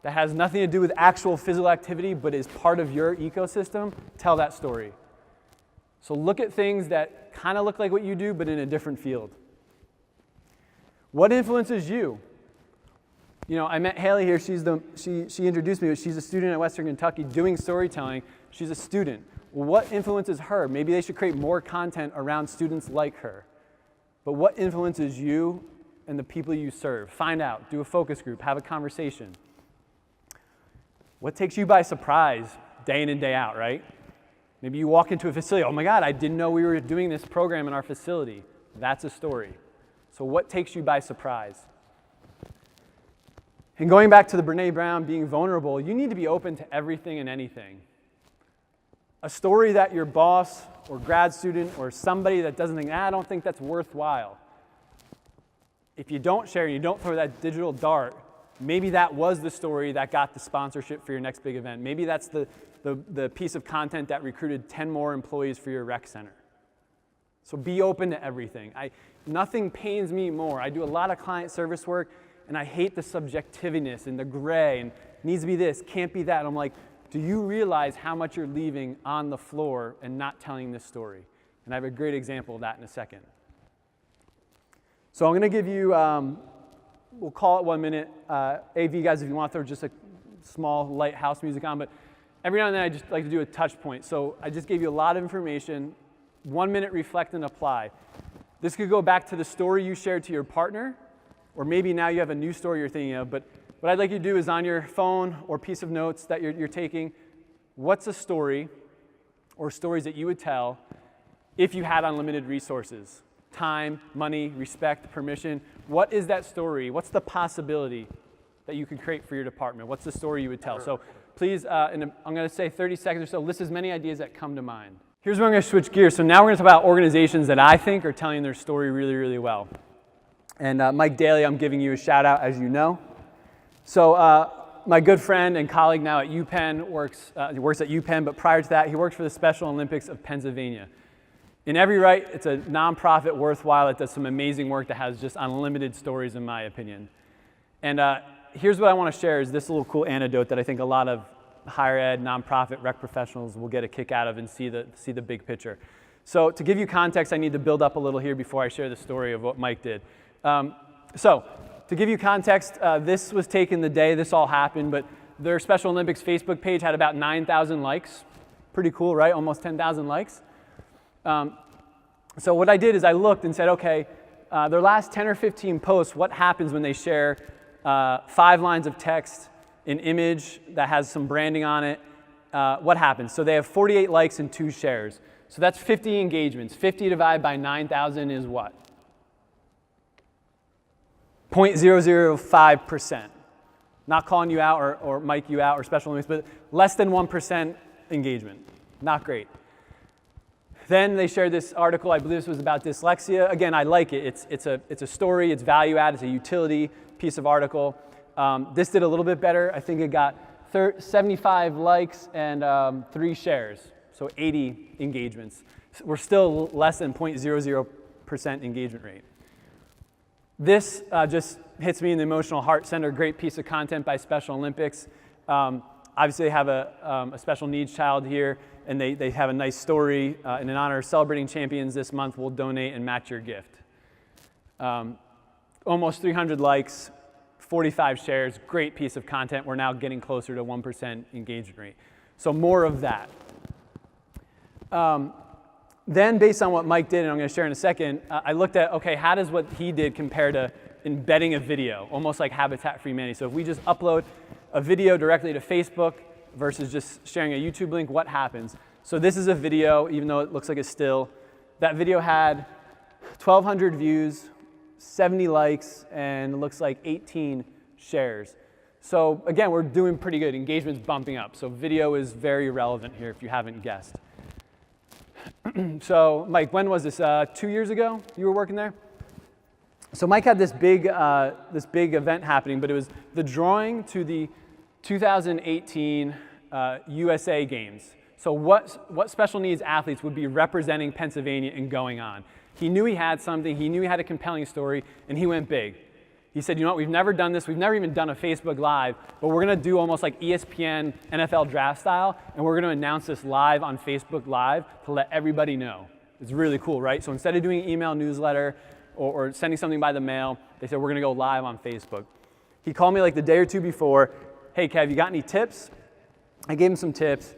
that has nothing to do with actual physical activity but is part of your ecosystem? Tell that story. So look at things that kind of look like what you do, but in a different field. What influences you? You know, I met Haley here. She introduced me, but she's a student at Western Kentucky doing storytelling. She's a student. Well, what influences her? Maybe they should create more content around students like her. But what influences you and the people you serve? Find out. Do a focus group. Have a conversation. What takes you by surprise day in and day out, right? Maybe you walk into a facility, oh my God, I didn't know we were doing this program in our facility. That's a story. So what takes you by surprise? And going back to the Brene Brown being vulnerable, you need to be open to everything and anything. A story that your boss or grad student or somebody that doesn't think, I don't think that's worthwhile. If you don't share and you don't throw that digital dart, maybe that was the story that got the sponsorship for your next big event. Maybe that's the piece of content that recruited 10 more employees for your rec center. So be open to everything. Nothing pains me more. I do a lot of client service work, and I hate the subjectiveness and the gray, and needs to be this, can't be that. I'm like, do you realize how much you're leaving on the floor and not telling this story? And I have a great example of that in a second. So I'm going to give you, we'll call it 1 minute. AV guys, if you want to throw just a small light house music on, but every now and then I just like to do a touch point. So I just gave you a lot of information. 1 minute, reflect and apply. This could go back to the story you shared to your partner, or maybe now you have a new story you're thinking of, but what I'd like you to do is on your phone or piece of notes that you're taking, what's a story or stories that you would tell if you had unlimited resources? Time, money, respect, permission. What is that story? What's the possibility that you could create for your department? What's the story you would tell? So please, I'm going to say 30 seconds or so, list as many ideas that come to mind. Here's where I'm going to switch gears. So now we're going to talk about organizations that I think are telling their story really, really well. And Mike Daly, I'm giving you a shout out, as you know. So my good friend and colleague now at UPenn works at UPenn, but prior to that, he worked for the Special Olympics of Pennsylvania. In every right, it's a nonprofit worthwhile that does some amazing work that has just unlimited stories, in my opinion. And here's what I want to share is this little cool anecdote that I think a lot of higher ed, nonprofit, rec professionals will get a kick out of and see the big picture. So to give you context, I need to build up a little here before I share the story of what Mike did. So to give you context, this was taken the day this all happened, but their Special Olympics Facebook page had about 9,000 likes. Pretty cool, right? Almost 10,000 likes. So what I did is I looked and said, okay, their last 10 or 15 posts, what happens when they share 5 lines of text, an image that has some branding on it, what happens? So they have 48 likes and 2 shares. So that's 50 engagements. 50 divided by 9,000 is what? 0.005%. Not calling you out or mic you out or Special Olympics, but less than 1% engagement. Not great. Then they shared this article, I believe this was about dyslexia. Again, I like it. It's a story, it's value add, it's a utility piece of article. This did a little bit better. I think it got 75 likes and 3 shares, so 80 engagements. We're still less than 0.00% engagement rate. This just hits me in the emotional heart center. Great piece of content by Special Olympics. Obviously, they have a special needs child here, and they have a nice story. And in honor of celebrating champions this month, we'll donate and match your gift. Almost 300 likes, 45 shares. Great piece of content. We're now getting closer to 1% engagement rate. So more of that. Then, based on what Mike did, and I'm going to share in a second, I looked at, okay, how does what he did compare to embedding a video, almost like Habitat for Humanity? So if we just upload a video directly to Facebook versus just sharing a YouTube link, what happens? So this is a video, even though it looks like a still. That video had 1,200 views, 70 likes, and it looks like 18 shares. So again, we're doing pretty good. Engagement's bumping up. So video is very relevant here if you haven't guessed. So Mike, when was this? 2 years ago you were working there? So Mike had this big event happening, but it was the drawing to the 2018 USA Games. So what special needs athletes would be representing Pennsylvania and going on? He knew he had something, he knew he had a compelling story, and he went big. He said, you know what, we've never done this. We've never even done a Facebook Live, but we're going to do almost like ESPN NFL draft style, and we're going to announce this live on Facebook Live to let everybody know. It's really cool, right? So instead of doing email newsletter or sending something by the mail, they said, we're going to go live on Facebook. He called me like the day or two before, hey, Kev, you got any tips? I gave him some tips,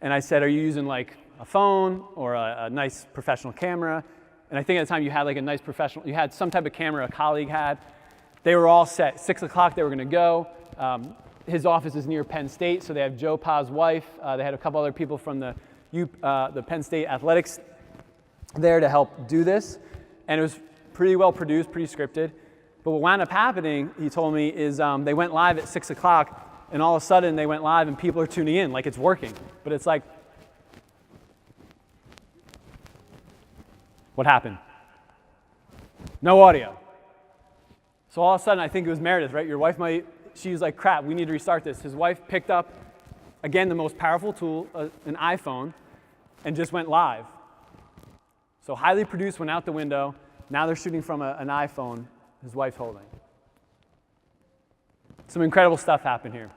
and I said, are you using like a phone or a nice professional camera? And I think at the time you had like a nice professional, you had some type of camera a colleague had. They were all set. 6 o'clock they were going to go. His office is near Penn State, so they have Joe Pa's wife. They had a couple other people from the Penn State athletics there to help do this. And it was pretty well produced, pretty scripted. But what wound up happening, he told me, is they went live at 6 o'clock, and all of a sudden they went live and people are tuning in like it's working. But it's like, what happened? No audio. So all of a sudden, I think it was Meredith, right? Your wife she was like, crap, we need to restart this. His wife picked up, again, the most powerful tool, an iPhone, and just went live. So highly produced, went out the window. Now they're shooting from an iPhone his wife's holding. Some incredible stuff happened here.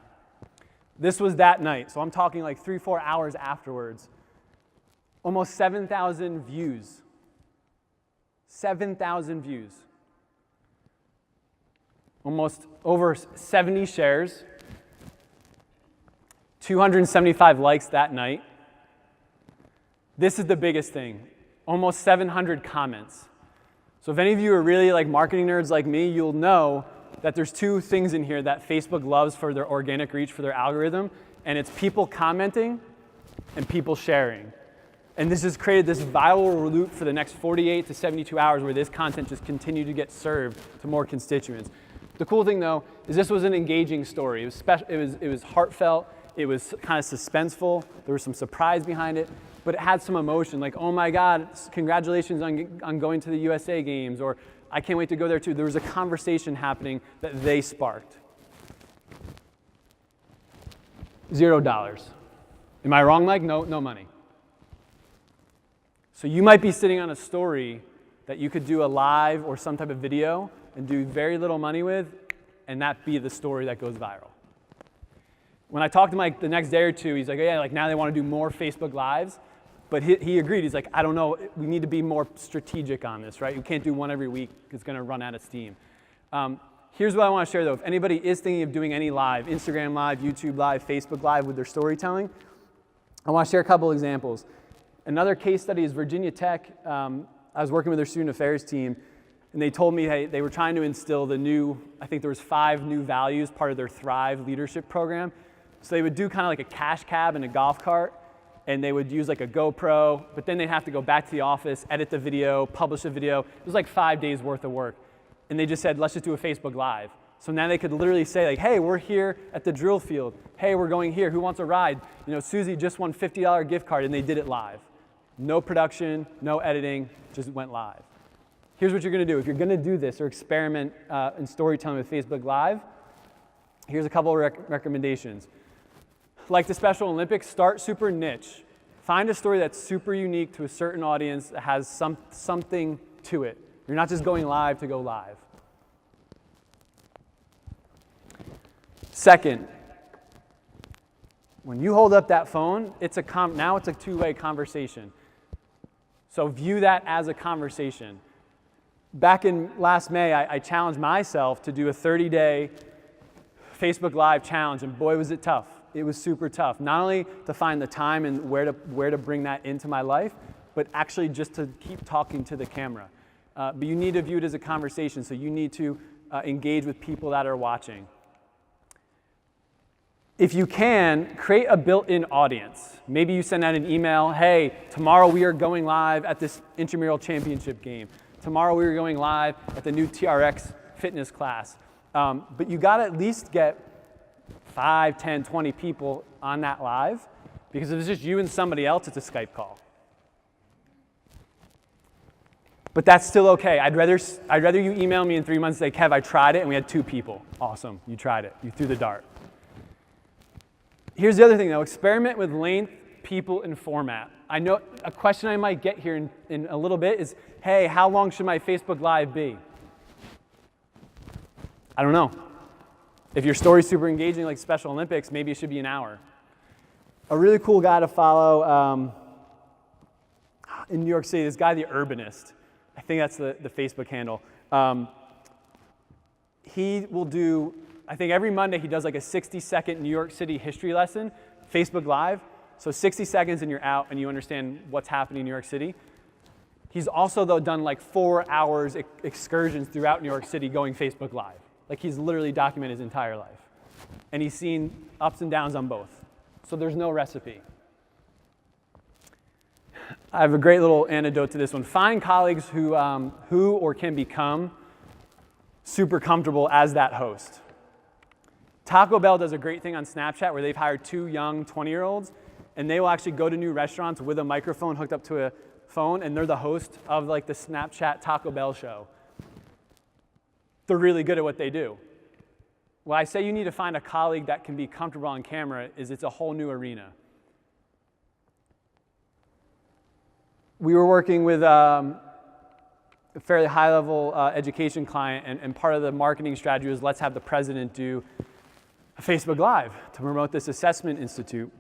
This was that night, so I'm talking like 3-4 hours afterwards. Almost 7,000 views. 7,000 views. Almost over 70 shares, 275 likes that night. This is the biggest thing, almost 700 comments. So if any of you are really like marketing nerds like me, you'll know that there's two things in here that Facebook loves for their organic reach, for their algorithm, and it's people commenting and people sharing. And this has created this viral loop for the next 48 to 72 hours where this content just continued to get served to more constituents. The cool thing, though, is this was an engaging story. It was special. It was heartfelt. It was kind of suspenseful. There was some surprise behind it, but it had some emotion. Like, oh my God, congratulations on going to the USA games, or I can't wait to go there too. There was a conversation happening that they sparked. $0. Am I wrong, Mike? No money. So you might be sitting on a story that you could do a live or some type of video and do very little money with, and that be the story that goes viral. When I talked to Mike the next day or two, he's like, yeah, like now they want to do more Facebook Lives, but he agreed. He's like, I don't know, we need to be more strategic on this, right? You can't do one every week, it's going to run out of steam. Here's what I want to share though. If anybody is thinking of doing any live, Instagram Live, YouTube Live, Facebook Live with their storytelling, I want to share a couple examples. Another case study is Virginia Tech. I was working with their student affairs team, and they told me hey, they were trying to instill the new, I think there was 5 new values, part of their Thrive leadership program. So they would do kind of like a cash cab and a golf cart, and they would use like a GoPro, but then they'd have to go back to the office, edit the video, publish a video. It was like 5 days worth of work. And they just said, let's just do a Facebook Live. So now they could literally say like, hey, we're here at the drill field. Hey, we're going here. Who wants a ride? You know, Susie just won $50 gift card, and they did it live. No production, no editing, just went live. Here's what you're going to do. If you're going to do this or experiment in storytelling with Facebook Live, here's a couple of recommendations. Like the Special Olympics, start super niche. Find a story that's super unique to a certain audience that has something to it. You're not just going live to go live. Second, when you hold up that phone, now it's a two-way conversation. So view that as a conversation. Back in last May, I challenged myself to do a 30-day Facebook Live challenge, and boy, was it tough. It was super tough. Not only to find the time and where to bring that into my life, but actually just to keep talking to the camera. But you need to view it as a conversation, so you need to engage with people that are watching. If you can, create a built-in audience. Maybe you send out an email, hey, tomorrow we are going live at this intramural championship game. Tomorrow we are going live at the new TRX fitness class. But you got to at least get 5, 10, 20 people on that live, because if it's just you and somebody else, it's a Skype call. But that's still okay. I'd rather you email me in 3 months and say, Kev, I tried it, and we had 2 people. Awesome, you tried it. You threw the dart. Here's the other thing, though. Experiment with length, people, and format. I know a question I might get here in a little bit is, hey, how long should my Facebook Live be? I don't know. If your story's super engaging like Special Olympics, maybe it should be an hour. A really cool guy to follow in New York City, this guy, The Urbanist. I think that's the Facebook handle. He will do, I think every Monday he does like a 60-second New York City history lesson, Facebook Live. So 60 seconds and you're out and you understand what's happening in New York City. He's also, though, done like 4 hours excursions throughout New York City going Facebook Live. Like he's literally documented his entire life. And he's seen ups and downs on both. So there's no recipe. I have a great little anecdote to this one. Find colleagues who or can become super comfortable as that host. Taco Bell does a great thing on Snapchat where they've hired 2 young 20-year-olds, and they will actually go to new restaurants with a microphone hooked up to a phone, and they're the host of like the Snapchat Taco Bell show. They're really good at what they do. When I say you need to find a colleague that can be comfortable on camera, is it's a whole new arena. We were working with a fairly high-level education client, and part of the marketing strategy was let's have the president do a Facebook Live to promote this assessment institute.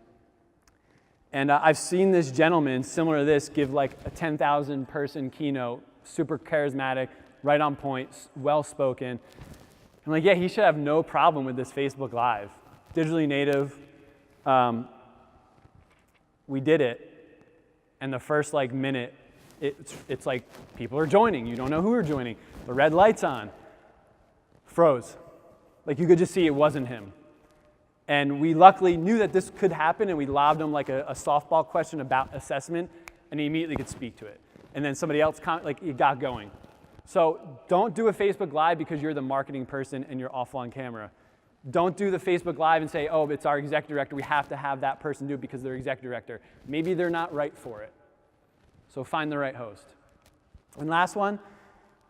And I've seen this gentleman, similar to this, give like a 10,000-person keynote, super charismatic, right on point, well-spoken. I'm like, yeah, he should have no problem with this Facebook Live. Digitally native. We did it. And the first like minute, it's like people are joining. You don't know who are joining. The red light's on. Froze. Like you could just see it wasn't him. And we luckily knew that this could happen, and we lobbed him like a softball question about assessment, and he immediately could speak to it. And then somebody else, like it got going. So don't do a Facebook Live because you're the marketing person and you're off on camera. Don't do the Facebook Live and say, oh, it's our exec director. We have to have that person do it because they're exec director. Maybe they're not right for it. So find the right host. And last one,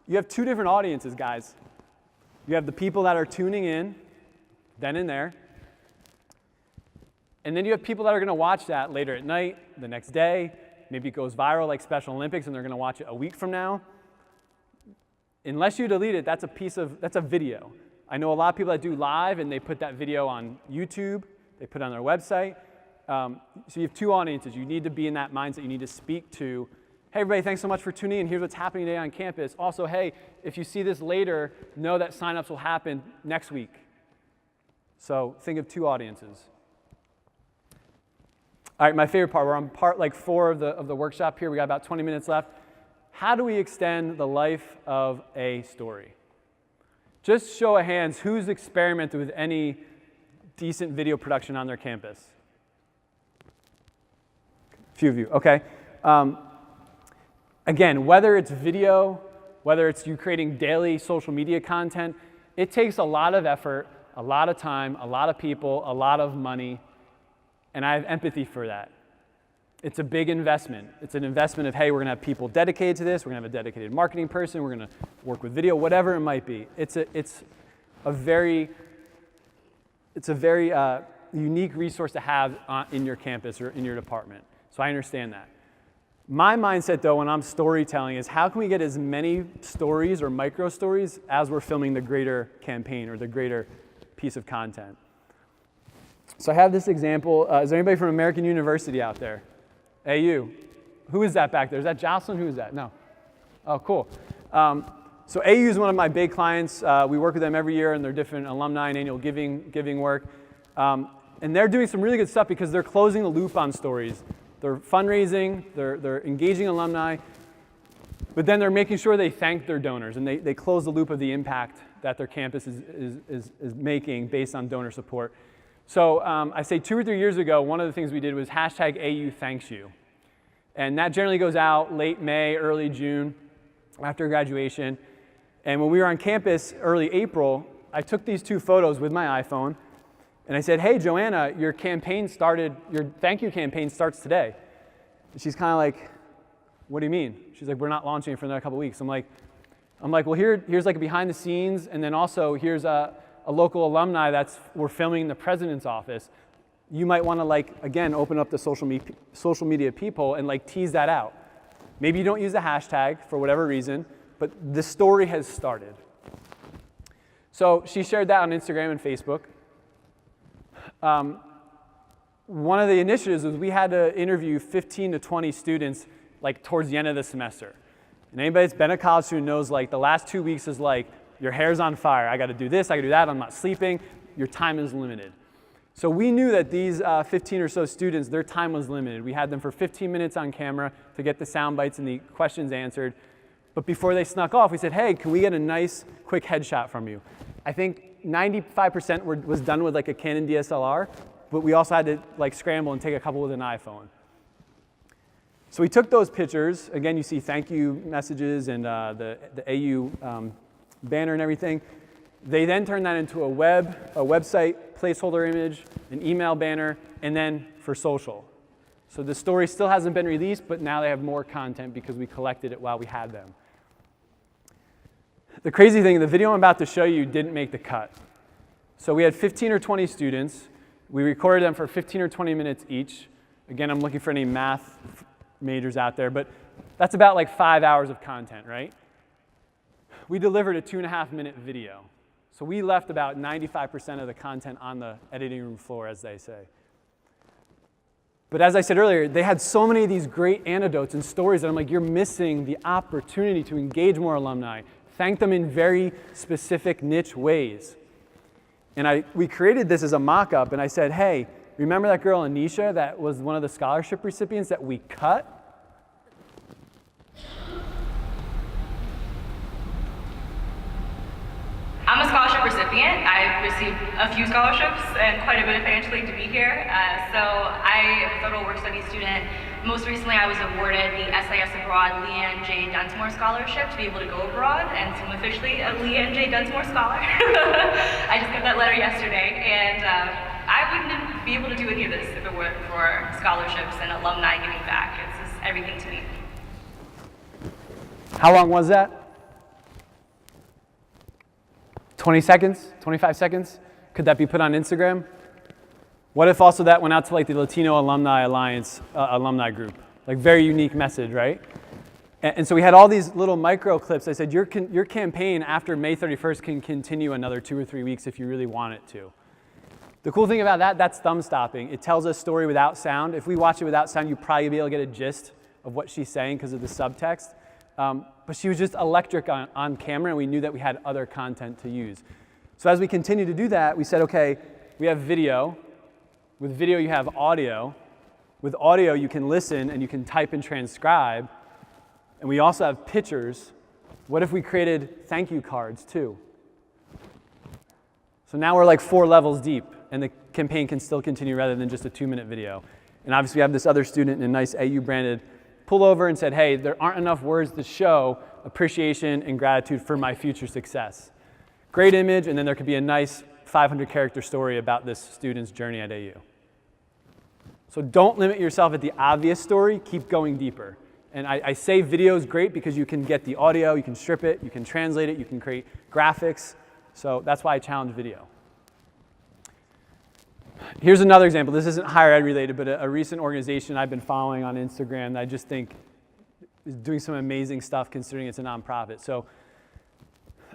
you have 2 different audiences, guys. You have the people that are tuning in, then and there. And then you have people that are going to watch that later at night, the next day. Maybe it goes viral like Special Olympics and they're going to watch it a week from now. Unless you delete it, that's a video. I know a lot of people that do live and they put that video on YouTube, they put it on their website. So you have 2 audiences. You need to be in that mindset. You need to speak to, hey everybody, thanks so much for tuning in. Here's what's happening today on campus. Also, hey, if you see this later, know that signups will happen next week. So think of 2 audiences. All right, my favorite part, we're on part like 4 of the workshop here. We got about 20 minutes left. How do we extend the life of a story? Just show of hands, who's experimented with any decent video production on their campus? A few of you, okay. Again, whether it's video, whether it's you creating daily social media content, it takes a lot of effort, a lot of time, a lot of people, a lot of money, and I have empathy for that. It's a big investment. It's an investment of, hey, we're going to have people dedicated to this. We're going to have a dedicated marketing person. We're going to work with video, whatever it might be. It's a very unique resource to have in your campus or in your department. So I understand that. My mindset, though, when I'm storytelling is how can we get as many stories or micro stories as we're filming the greater campaign or the greater piece of content. So I have this example. Is there anybody from American University out there? AU. Who is that back there? Is that Jocelyn? Who is that? No. Oh, cool. So AU is one of my big clients. We work with them every year in their different alumni and annual giving work. And they're doing some really good stuff because they're closing the loop on stories. They're fundraising, they're engaging alumni, but then they're making sure they thank their donors and they close the loop of the impact that their campus is making based on donor support. So I say 2 or 3 years ago, one of the things we did was hashtag AU thanks you. And that generally goes out late May, early June, after graduation. And when we were on campus early April, I took these 2 photos with my iPhone, and I said, hey, Joanna, your thank you campaign starts today. And she's kind of like, what do you mean? She's like, we're not launching it for another couple weeks. I'm like, well, here's like a behind the scenes, and then also here's a local alumni we're filming in the president's office. You might want to again, open up the social media peephole and tease that out. Maybe you don't use the hashtag for whatever reason, but the story has started. So she shared that on Instagram and Facebook. One of the initiatives was we had to interview 15 to 20 students like towards the end of the semester. And anybody that's been a college student knows like the last 2 weeks is like your hair's on fire. I got to do this, I got to do that, I'm not sleeping. Your time is limited. So we knew that these 15 or so students, their time was limited. We had them for 15 minutes on camera to get the sound bites and the questions answered. But before they snuck off, we said, hey, can we get a nice, quick headshot from you? I think 95% was done with like a Canon DSLR, but we also had to like scramble and take a couple with an iPhone. So we took those pictures. Again, you see thank you messages and the AU banner and everything. They then turned that into a website placeholder image, an email banner, and then for social. So the story still hasn't been released, but now they have more content because we collected it while we had them. The crazy thing, the video I'm about to show you didn't make the cut. So we had 15 or 20 students. We recorded them for 15 or 20 minutes each. Again, I'm looking for any math majors out there, but that's about like 5 hours of content, right? We delivered a 2.5-minute video. So we left about 95% of the content on the editing room floor, as they say. But as I said earlier, they had so many of these great anecdotes and stories that I'm like, you're missing the opportunity to engage more alumni, thank them in very specific niche ways. And we created this as a mock-up, and I said, hey, remember that girl Anisha that was one of the scholarship recipients that we cut? I'm a scholarship recipient. I've received a few scholarships and quite a bit of financial aid to be here. So I am a federal work study student. Most recently, I was awarded the SIS Abroad Leanne J. Dunsmore Scholarship to be able to go abroad, and so I'm officially a Leanne J. Dunsmore Scholar. I just got that letter yesterday, and I wouldn't be able to do any of this if it weren't for scholarships and alumni giving back. It's just everything to me. How long was that? 20 seconds, 25 seconds? Could that be put on Instagram? What if also that went out to like the Latino Alumni Alliance alumni group? Like very unique message, right? And so we had all these little micro clips. I said, your campaign after May 31st can continue another 2 or 3 weeks if you really want it to. The cool thing about that, that's thumb stopping. It tells a story without sound. If we watch it without sound, you'd probably be able to get a gist of what she's saying because of the subtext. But she was just electric on camera, and we knew that we had other content to use. So as we continue to do that, we said, okay, we have video. With video, you have audio. With audio, you can listen, and you can type and transcribe. And we also have pictures. What if we created thank you cards, too? So now we're like 4 levels deep, and the campaign can still continue rather than just a 2-minute video. And obviously, we have this other student in a nice AU-branded pullover and said, hey, there aren't enough words to show appreciation and gratitude for my future success. Great image, and then there could be a nice 500-character story about this student's journey at AU. So don't limit yourself at the obvious story, keep going deeper. And I say video is great because you can get the audio, you can strip it, you can translate it, you can create graphics. So that's why I challenge video. Here's another example. This isn't higher ed related, but a recent organization I've been following on Instagram that I just think is doing some amazing stuff considering it's a nonprofit. So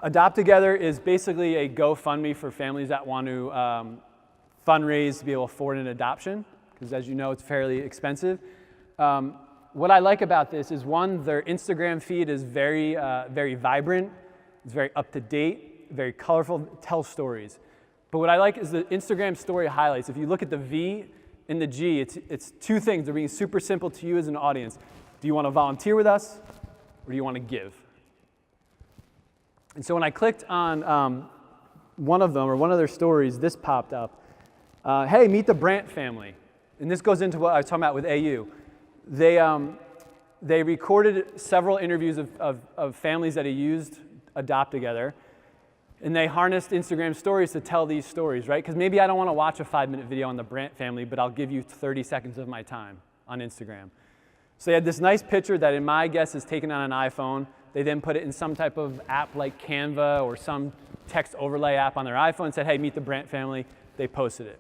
Adopt Together is basically a GoFundMe for families that want to fundraise to be able to afford an adoption, because as you know, it's fairly expensive. What I like about this is, one, their Instagram feed is very, very vibrant. It's very up to date, very colorful, tells stories. But what I like is the Instagram story highlights. If you look at the V and the G, it's 2 things. They're being super simple to you as an audience. Do you want to volunteer with us, or do you want to give? And so when I clicked on one of them, or one of their stories, this popped up. Hey, meet the Brandt family. And this goes into what I was talking about with AU. They recorded several interviews of families that had used Adopt Together. And they harnessed Instagram stories to tell these stories, right? Because maybe I don't want to watch a 5-minute video on the Brandt family, but I'll give you 30 seconds of my time on Instagram. So they had this nice picture that, in my guess, is taken on an iPhone. They then put it in some type of app like Canva or some text overlay app on their iPhone and said, hey, meet the Brandt family. They posted it.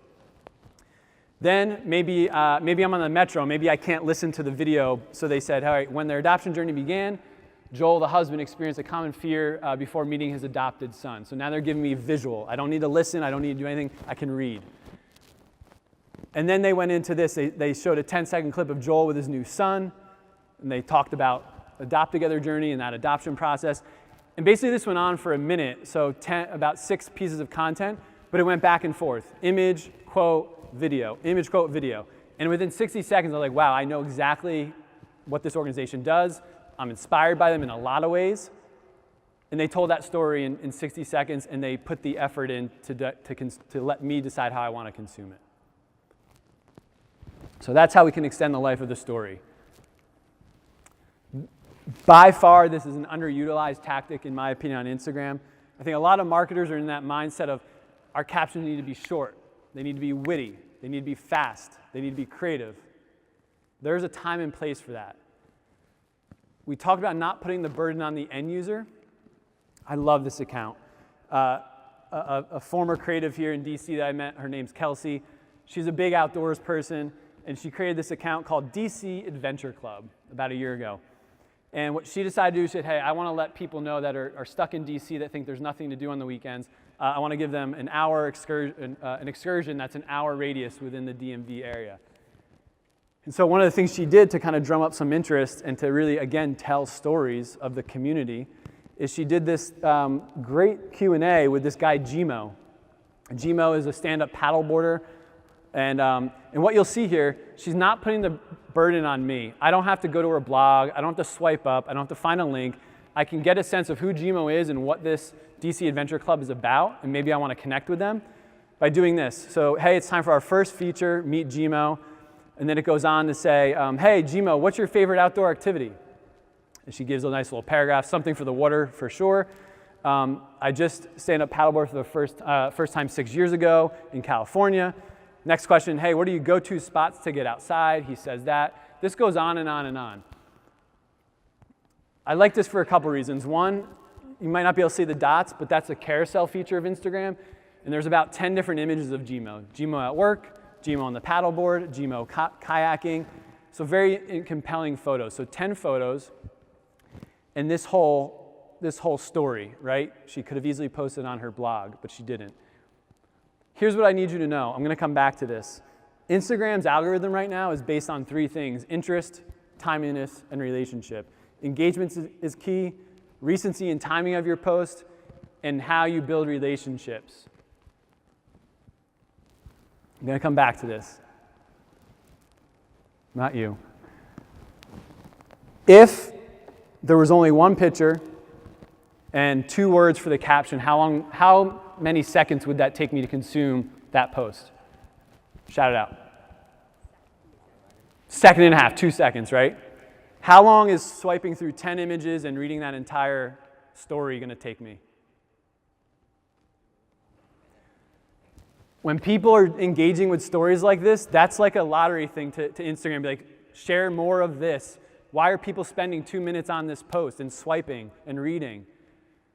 Then maybe I'm on the metro. Maybe I can't listen to the video. So they said, all right, when their adoption journey began, Joel, the husband, experienced a common fear before meeting his adopted son. So now they're giving me visual. I don't need to listen. I don't need to do anything. I can read. And then they went into this. They showed a 10-second clip of Joel with his new son, and they talked about adopt-together journey and that adoption process. And basically this went on for a minute, so about 6 pieces of content, but it went back and forth. Image, quote, video. Image, quote, video. And within 60 seconds, I was like, wow, I know exactly what this organization does. I'm inspired by them in a lot of ways. And they told that story in 60 seconds, and they put the effort in to let me decide how I want to consume it. So that's how we can extend the life of the story. By far, this is an underutilized tactic, in my opinion, on Instagram. I think a lot of marketers are in that mindset of our captions need to be short. They need to be witty. They need to be fast. They need to be creative. There's a time and place for that. We talked about not putting the burden on the end user. I love this account. A former creative here in DC that I met, her name's Kelsey. She's a big outdoors person, and she created this account called DC Adventure Club about a year ago. And what she decided to do, she said, hey, I want to let people know that are stuck in DC that think there's nothing to do on the weekends. I want to give them an hour excursion, an excursion that's an hour radius within the DMV area. And so one of the things she did to kind of drum up some interest and to really, again, tell stories of the community is she did this great Q&A with this guy, Gmo. Gmo is a stand-up paddleboarder. And what you'll see here, she's not putting the burden on me. I don't have to go to her blog. I don't have to swipe up. I don't have to find a link. I can get a sense of who Gmo is and what this DC Adventure Club is about, and maybe I want to connect with them by doing this. So, hey, it's time for our first feature, Meet Gmo. And then it goes on to say, hey, Gmo, what's your favorite outdoor activity? And she gives a nice little paragraph, something for the water for sure. I just stand up paddleboard for the first time 6 years ago in California. Next question, hey, what are your go-to spots to get outside? He says that. This goes on and on and on. I like this for a couple reasons. One, you might not be able to see the dots, but that's a carousel feature of Instagram. And there's about 10 different images of Gmo. Gmo at work, Gmo on the paddleboard, Gmo kayaking. So very compelling photos. So 10 photos, and this whole story, right? She could have easily posted on her blog, but she didn't. Here's what I need you to know. I'm going to come back to this. Instagram's algorithm right now is based on 3 things: interest, timeliness, and relationship. Engagement is key, recency and timing of your post, and how you build relationships. I'm going to come back to this. Not you. If there was only one picture and 2 words for the caption, how many seconds would that take me to consume that post? Shout it out. 1.5 seconds, 2 seconds, right? How long is swiping through 10 images and reading that entire story going to take me? When people are engaging with stories like this, that's like a lottery thing to Instagram. Be like, share more of this. Why are people spending 2 minutes on this post and swiping and reading?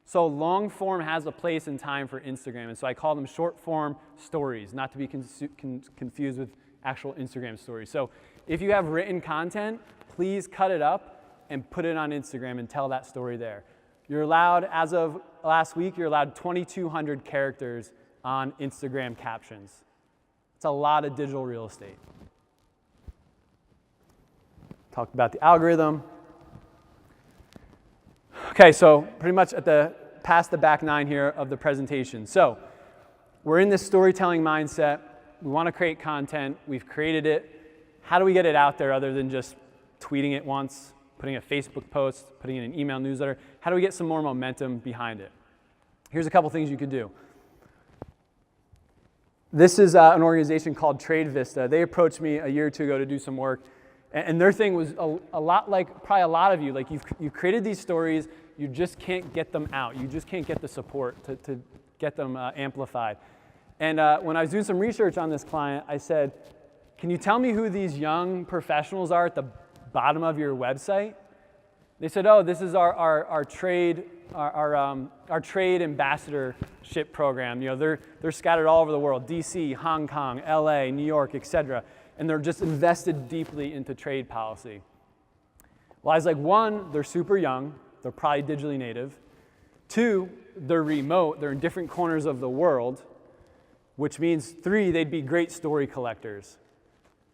So long form has a place and time for Instagram, and so I call them short form stories, not to be confused with actual Instagram stories. So if you have written content, please cut it up and put it on Instagram and tell that story there. You're allowed, as of last week, you're allowed 2,200 characters on Instagram captions. It's a lot of digital real estate. Talked about the algorithm. Okay, so pretty much past the back 9 here of the presentation. So we're in this storytelling mindset. We want to create content. We've created it. How do we get it out there other than just tweeting it once, putting a Facebook post, putting it in an email newsletter? How do we get some more momentum behind it? Here's a couple things you could do. This is an organization called Trade Vista. They approached me a year or 2 ago to do some work. And their thing was a lot like probably a lot of you. Like you've created these stories, you just can't get them out. You just can't get the support to get them amplified. And when I was doing some research on this client, I said, can you tell me who these young professionals are at the bottom of your website? They said, oh, this is our trade ambassadorship program. You know, they're scattered all over the world: DC, Hong Kong, LA, New York, etc. And they're just invested deeply into trade policy. Well, I was like, 1, they're super young. they're probably digitally native. 2, they're remote, they're in different corners of the world, which means 3, they'd be great story collectors.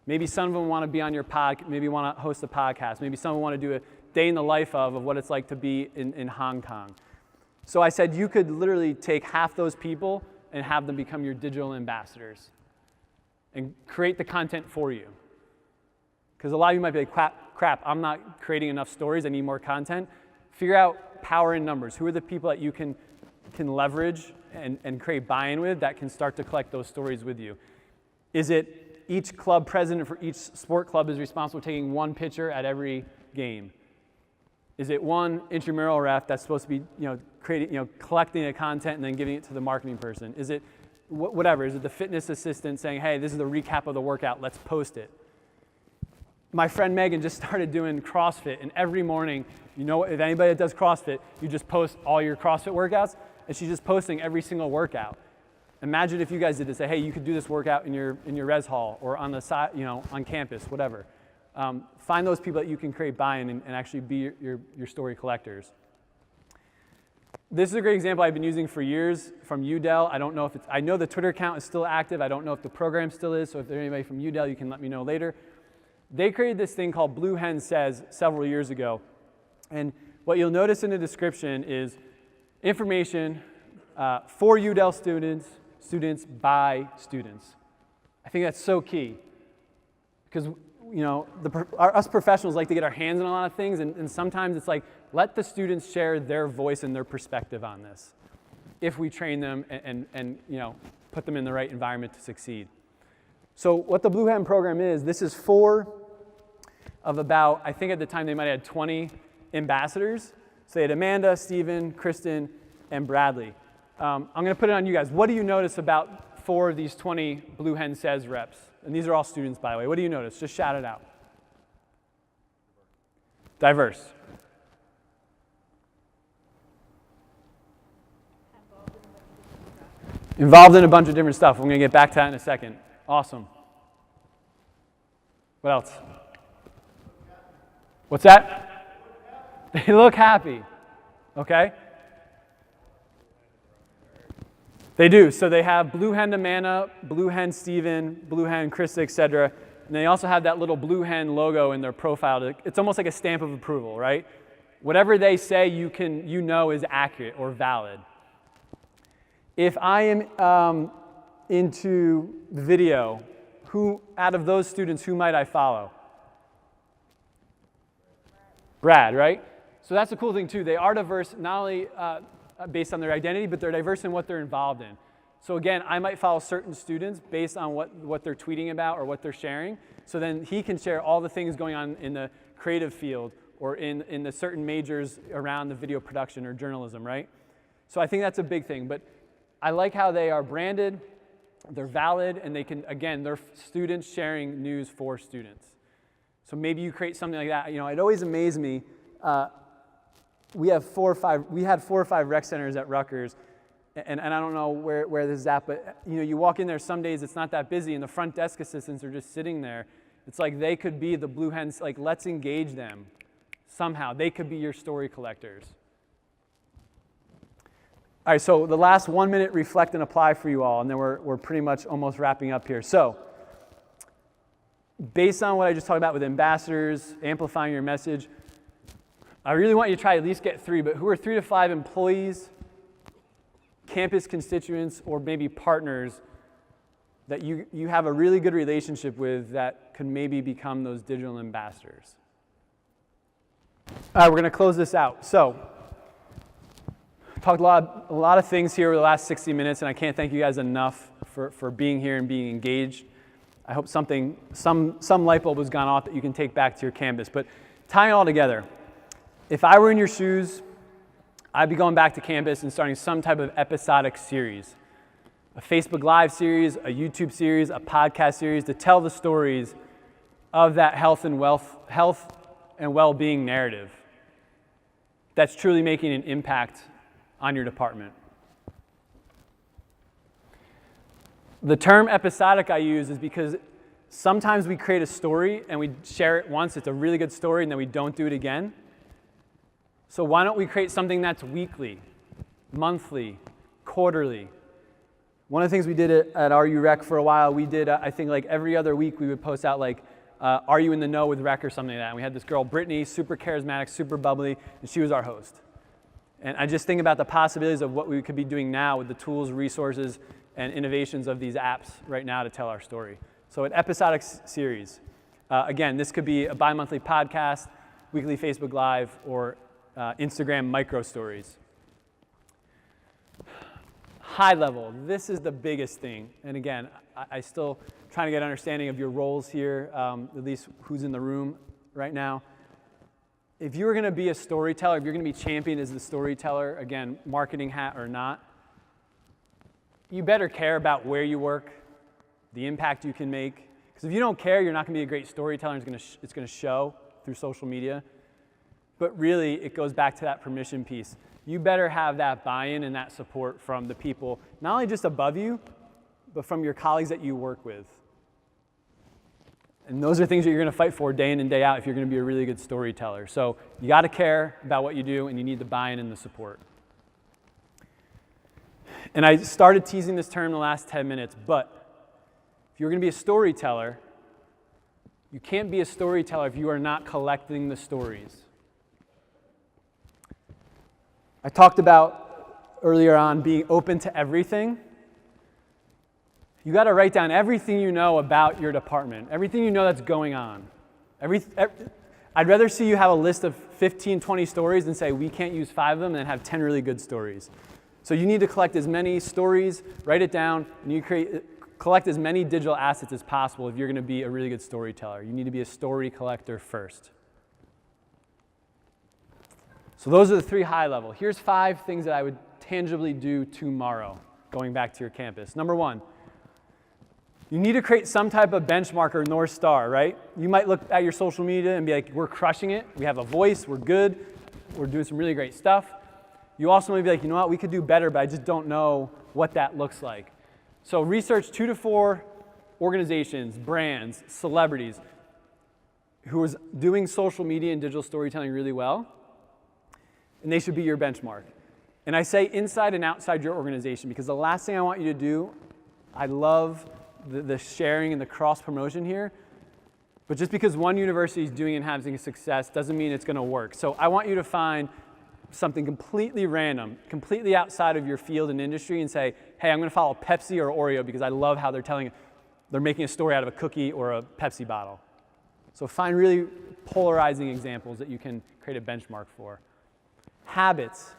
Maybe some of them want to be on your podcast, maybe want to host a podcast, maybe some of them want to do a day in the life of what it's like to be in Hong Kong. So I said you could literally take half those people and have them become your digital ambassadors and create the content for you. Because a lot of you might be like, crap, I'm not creating enough stories, I need more content. Figure out power in numbers. Who are the people that you can leverage and create buy-in with that can start to collect those stories with you? Is it each club president for each sport club is responsible for taking one picture at every game? Is it one intramural ref that's supposed to be, creating, collecting the content and then giving it to the marketing person? Is it whatever? Is it the fitness assistant saying, hey, this is the recap of the workout, let's post it? My friend Megan just started doing CrossFit, and every morning, if anybody that does CrossFit, you just post all your CrossFit workouts, and she's just posting every single workout. Imagine if you guys did to say, hey, you could do this workout in your res hall or on the side, on campus, whatever. Find those people that you can create buy-in and actually be your story collectors. This is a great example I've been using for years from UDEL. I don't know if I know the Twitter account is still active. I don't know if the program still is, so if there's anybody from UDEL, you can let me know later. They created this thing called Blue Hen Says several years ago. And what you'll notice in the description is information for UDEL students by students. I think that's so key. Because us professionals like to get our hands on a lot of things, and sometimes it's like, let the students share their voice and their perspective on this if we train them and put them in the right environment to succeed. So what the Blue Hen program is, this is 4 of about, I think at the time they might have had 20 ambassadors. So they had Amanda, Steven, Kristen, and Bradley. I'm going to put it on you guys. What do you notice about 4 of these 20 Blue Hen Says reps? And these are all students, by the way. What do you notice? Just shout it out. Diverse. Involved in a bunch of different stuff. We're going to get back to that in a second. Awesome. What else? What's that? They look happy. Okay? They do. So they have Blue Hen Amanda, Blue Hen Steven, Blue Hen Krista, etc. And they also have that little Blue Hen logo in their profile. It's almost like a stamp of approval, right? Whatever they say, you know is accurate or valid. If I am into video, who out of those students, who might I follow? Brad, right? So that's a cool thing too. They are diverse, not only based on their identity, but they're diverse in what they're involved in. So again, I might follow certain students based on what they're tweeting about or what they're sharing. So then he can share all the things going on in the creative field or in the certain majors around the video production or journalism, right? So I think that's a big thing. But I like how they are branded, they're valid, and they can, again, they're students sharing news for students. So maybe you create something like that. It always amazed me. We had 4 or 5 rec centers at Rutgers, and I don't know where this is at, but you walk in there, some days it's not that busy, and the front desk assistants are just sitting there. It's like they could be the Blue Hens, like let's engage them somehow. They could be your story collectors. All right, so the last 1 minute reflect and apply for you all, and then we're pretty much almost wrapping up here. So, based on what I just talked about with ambassadors, amplifying your message, I really want you to try to at least get 3, but who are 3 to 5 employees, campus constituents, or maybe partners that you have a really good relationship with that could maybe become those digital ambassadors? All right, we're going to close this out. So, talked a lot of things here over the last 60 minutes, and I can't thank you guys enough for being here and being engaged. I hope some light bulb has gone off that you can take back to your campus. But tying it all together, if I were in your shoes, I'd be going back to campus and starting some type of episodic series. A Facebook Live series, a YouTube series, a podcast series to tell the stories of that health and well-being narrative that's truly making an impact on your department. The term episodic I use is because sometimes we create a story and we share it once, it's a really good story, and then we don't do it again. So why don't we create something that's weekly, monthly, quarterly? One of the things we did at RU Rec for a while, we did, I think like every other week we would post out like, are you in the know with Rec or something like that. And we had this girl, Brittany, super charismatic, super bubbly, and she was our host. And I just think about the possibilities of what we could be doing now with the tools, resources, and innovations of these apps right now to tell our story. So an episodic series. Again, this could be a bi-monthly podcast, weekly Facebook Live, or Instagram micro stories. High level, this is the biggest thing. And again, I still trying to get an understanding of your roles here, at least who's in the room right now. If you're going to be a storyteller, if you're going to be championed as the storyteller, again, marketing hat or not, you better care about where you work, the impact you can make. Because if you don't care, you're not going to be a great storyteller, and it's going to show through social media. But really, it goes back to that permission piece. You better have that buy-in and that support from the people, not only just above you, but from your colleagues that you work with. And those are things that you're going to fight for day in and day out if you're going to be a really good storyteller. So you got to care about what you do, and you need the buy-in and the support. And I started teasing this term in the last 10 minutes, but if you're going to be a storyteller, you can't be a storyteller if you are not collecting the stories. I talked about earlier on being open to everything. You got to write down everything you know about your department, everything you know that's going on. I'd rather see you have a list of 15, 20 stories and say, we can't use 5 of them, than have 10 really good stories. So you need to collect as many stories, write it down, and you collect as many digital assets as possible if you're going to be a really good storyteller. You need to be a story collector first. So those are the 3 high level. Here's 5 things that I would tangibly do tomorrow, going back to your campus. Number 1, you need to create some type of benchmark or North Star, right? You might look at your social media and be like, we're crushing it. We have a voice. We're good. We're doing some really great stuff. You also might be like, you know what? We could do better, but I just don't know what that looks like. So research 2 to 4 organizations, brands, celebrities who are doing social media and digital storytelling really well, and they should be your benchmark. And I say inside and outside your organization because the last thing I want you to do, I love the sharing and the cross-promotion here, but just because one university is doing and having success doesn't mean it's going to work. So I want you to find something completely random, completely outside of your field and industry and say, hey, I'm going to follow Pepsi or Oreo because I love how they're making a story out of a cookie or a Pepsi bottle. So find really polarizing examples that you can create a benchmark for. Habits.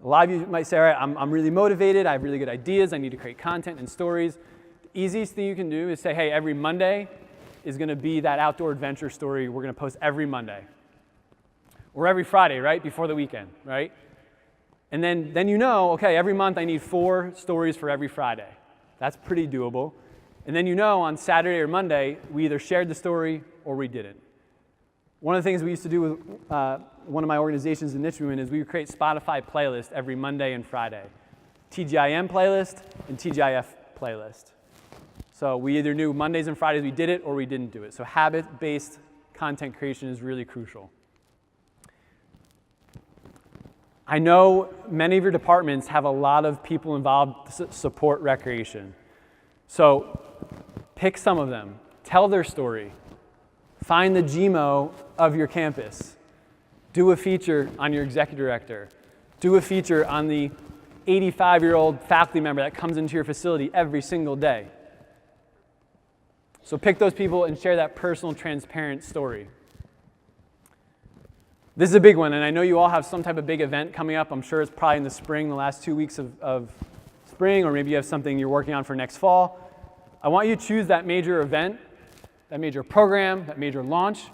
A lot of you might say, all right, I'm really motivated, I have really good ideas, I need to create content and stories. The easiest thing you can do is say, hey, every Monday is going to be that outdoor adventure story we're going to post every Monday. Or every Friday, right, before the weekend, right? And then you know, okay, every month I need 4 stories for every Friday. That's pretty doable. And then you know on Saturday or Monday, we either shared the story or we didn't. One of the things we used to do with one of my organizations in Richmond is we would create Spotify playlists every Monday and Friday. TGIM playlist and TGIF playlist. So we either knew Mondays and Fridays we did it or we didn't do it. So habit-based content creation is really crucial. I know many of your departments have a lot of people involved to support recreation. So pick some of them. Tell their story. Find the GMO of your campus. Do a feature on your executive director. Do a feature on the 85-year-old faculty member that comes into your facility every single day. So pick those people and share that personal, transparent story. This is a big one, and I know you all have some type of big event coming up. I'm sure it's probably in the spring, the last 2 weeks of spring, or maybe you have something you're working on for next fall. I want you to choose that major event, that major program, that major launch.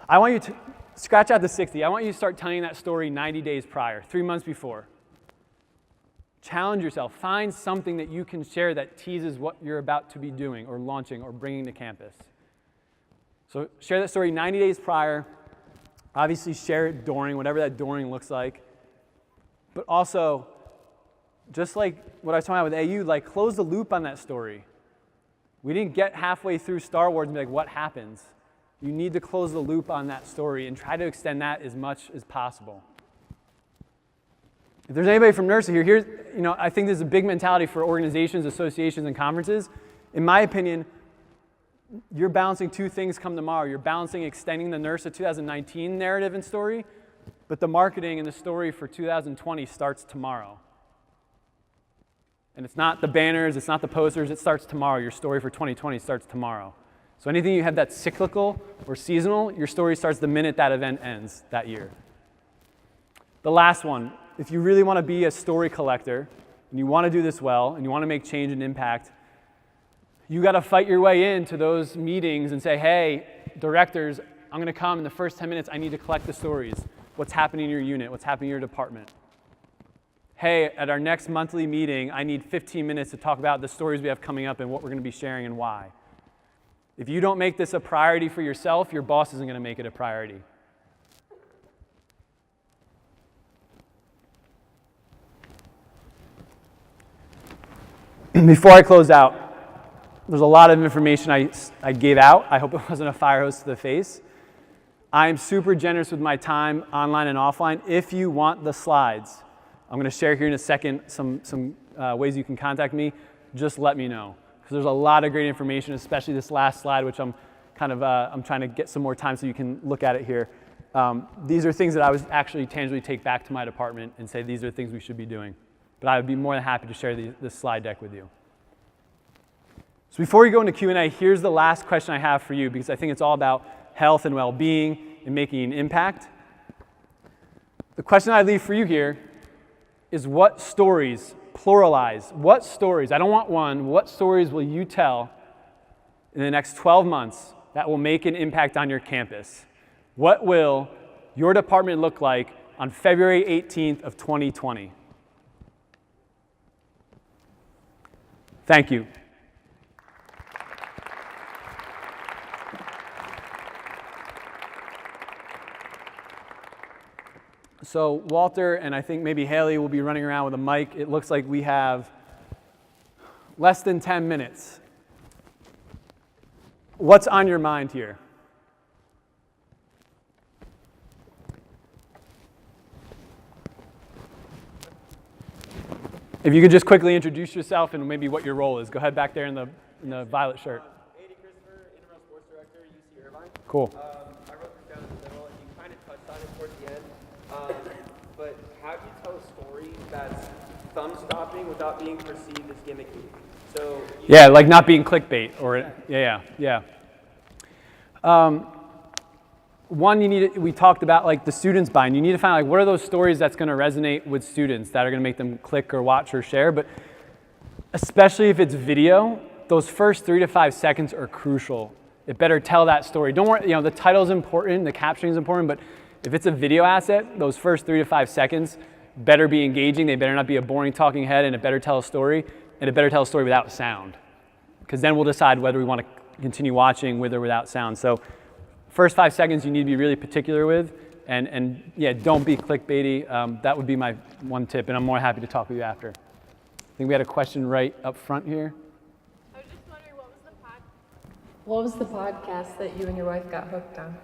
I want you to scratch out the 60. I want you to start telling that story 90 days prior, 3 months before. Challenge yourself. Find something that you can share that teases what you're about to be doing or launching or bringing to campus. So share that story 90 days prior. Obviously, share it during, whatever that during looks like. But also, just like what I was talking about with AU, like close the loop on that story. We didn't get halfway through Star Wars and be like, what happens? You need to close the loop on that story and try to extend that as much as possible. If there's anybody from NIRSA here, I think there's a big mentality for organizations, associations, and conferences. In my opinion, you're balancing two things come tomorrow. You're balancing extending the NIRSA 2019 narrative and story, but the marketing and the story for 2020 starts tomorrow. And it's not the banners, it's not the posters, it starts tomorrow. Your story for 2020 starts tomorrow. So anything you have that's cyclical or seasonal, your story starts the minute that event ends that year. The last one, if you really want to be a story collector, and you want to do this well, and you want to make change and impact, you got to fight your way into those meetings and say, hey, directors, I'm going to come in the first 10 minutes, I need to collect the stories. What's happening in your unit? What's happening in your department? Hey, at our next monthly meeting, I need 15 minutes to talk about the stories we have coming up and what we're going to be sharing and why. If you don't make this a priority for yourself, your boss isn't going to make it a priority. Before I close out, there's a lot of information I gave out. I hope it wasn't a fire hose to the face. I'm super generous with my time, online and offline. If you want the slides, I'm going to share here in a second some ways you can contact me. Just let me know. Because there's a lot of great information, especially this last slide, which I'm trying to get some more time so you can look at it here. These are things that I would actually tangibly take back to my department and say these are things we should be doing. But I would be more than happy to share this slide deck with you. So before we go into Q&A, here's the last question I have for you, because I think it's all about health and well-being and making an impact. The question I leave for you here is what stories, pluralize, what stories, I don't want one, what stories will you tell in the next 12 months that will make an impact on your campus? What will your department look like on February 18th of 2020? Thank you. So Walter and I think maybe Haley will be running around with a mic. It looks like we have less than 10 minutes. What's on your mind here? If you could just quickly introduce yourself and maybe what your role is. Go ahead back there in the violet shirt. Andy Christopher, Interim Sports Director, UC Irvine. Cool. I wrote this down in the middle, and you kind of touched on it towards the end. But how do you tell a story that's thumb-stopping without being perceived as gimmicky? So yeah, like not being clickbait or yeah. One, we talked about like the students buying. You need to find like what are those stories that's going to resonate with students that are going to make them click or watch or share. But especially if it's video, those first 3 to 5 seconds are crucial. It better tell that story. Don't worry, the title is important, the captioning is important, but if it's a video asset, those first 3 to 5 seconds better be engaging. They better not be a boring talking head, and it better tell a story, and it better tell a story without sound. Because then we'll decide whether we want to continue watching with or without sound. So first 5 seconds you need to be really particular with, and yeah, don't be clickbaity. That would be my one tip, and I'm more happy to talk with you after. I think we had a question right up front here. I was just wondering, what was the podcast that you and your wife got hooked on?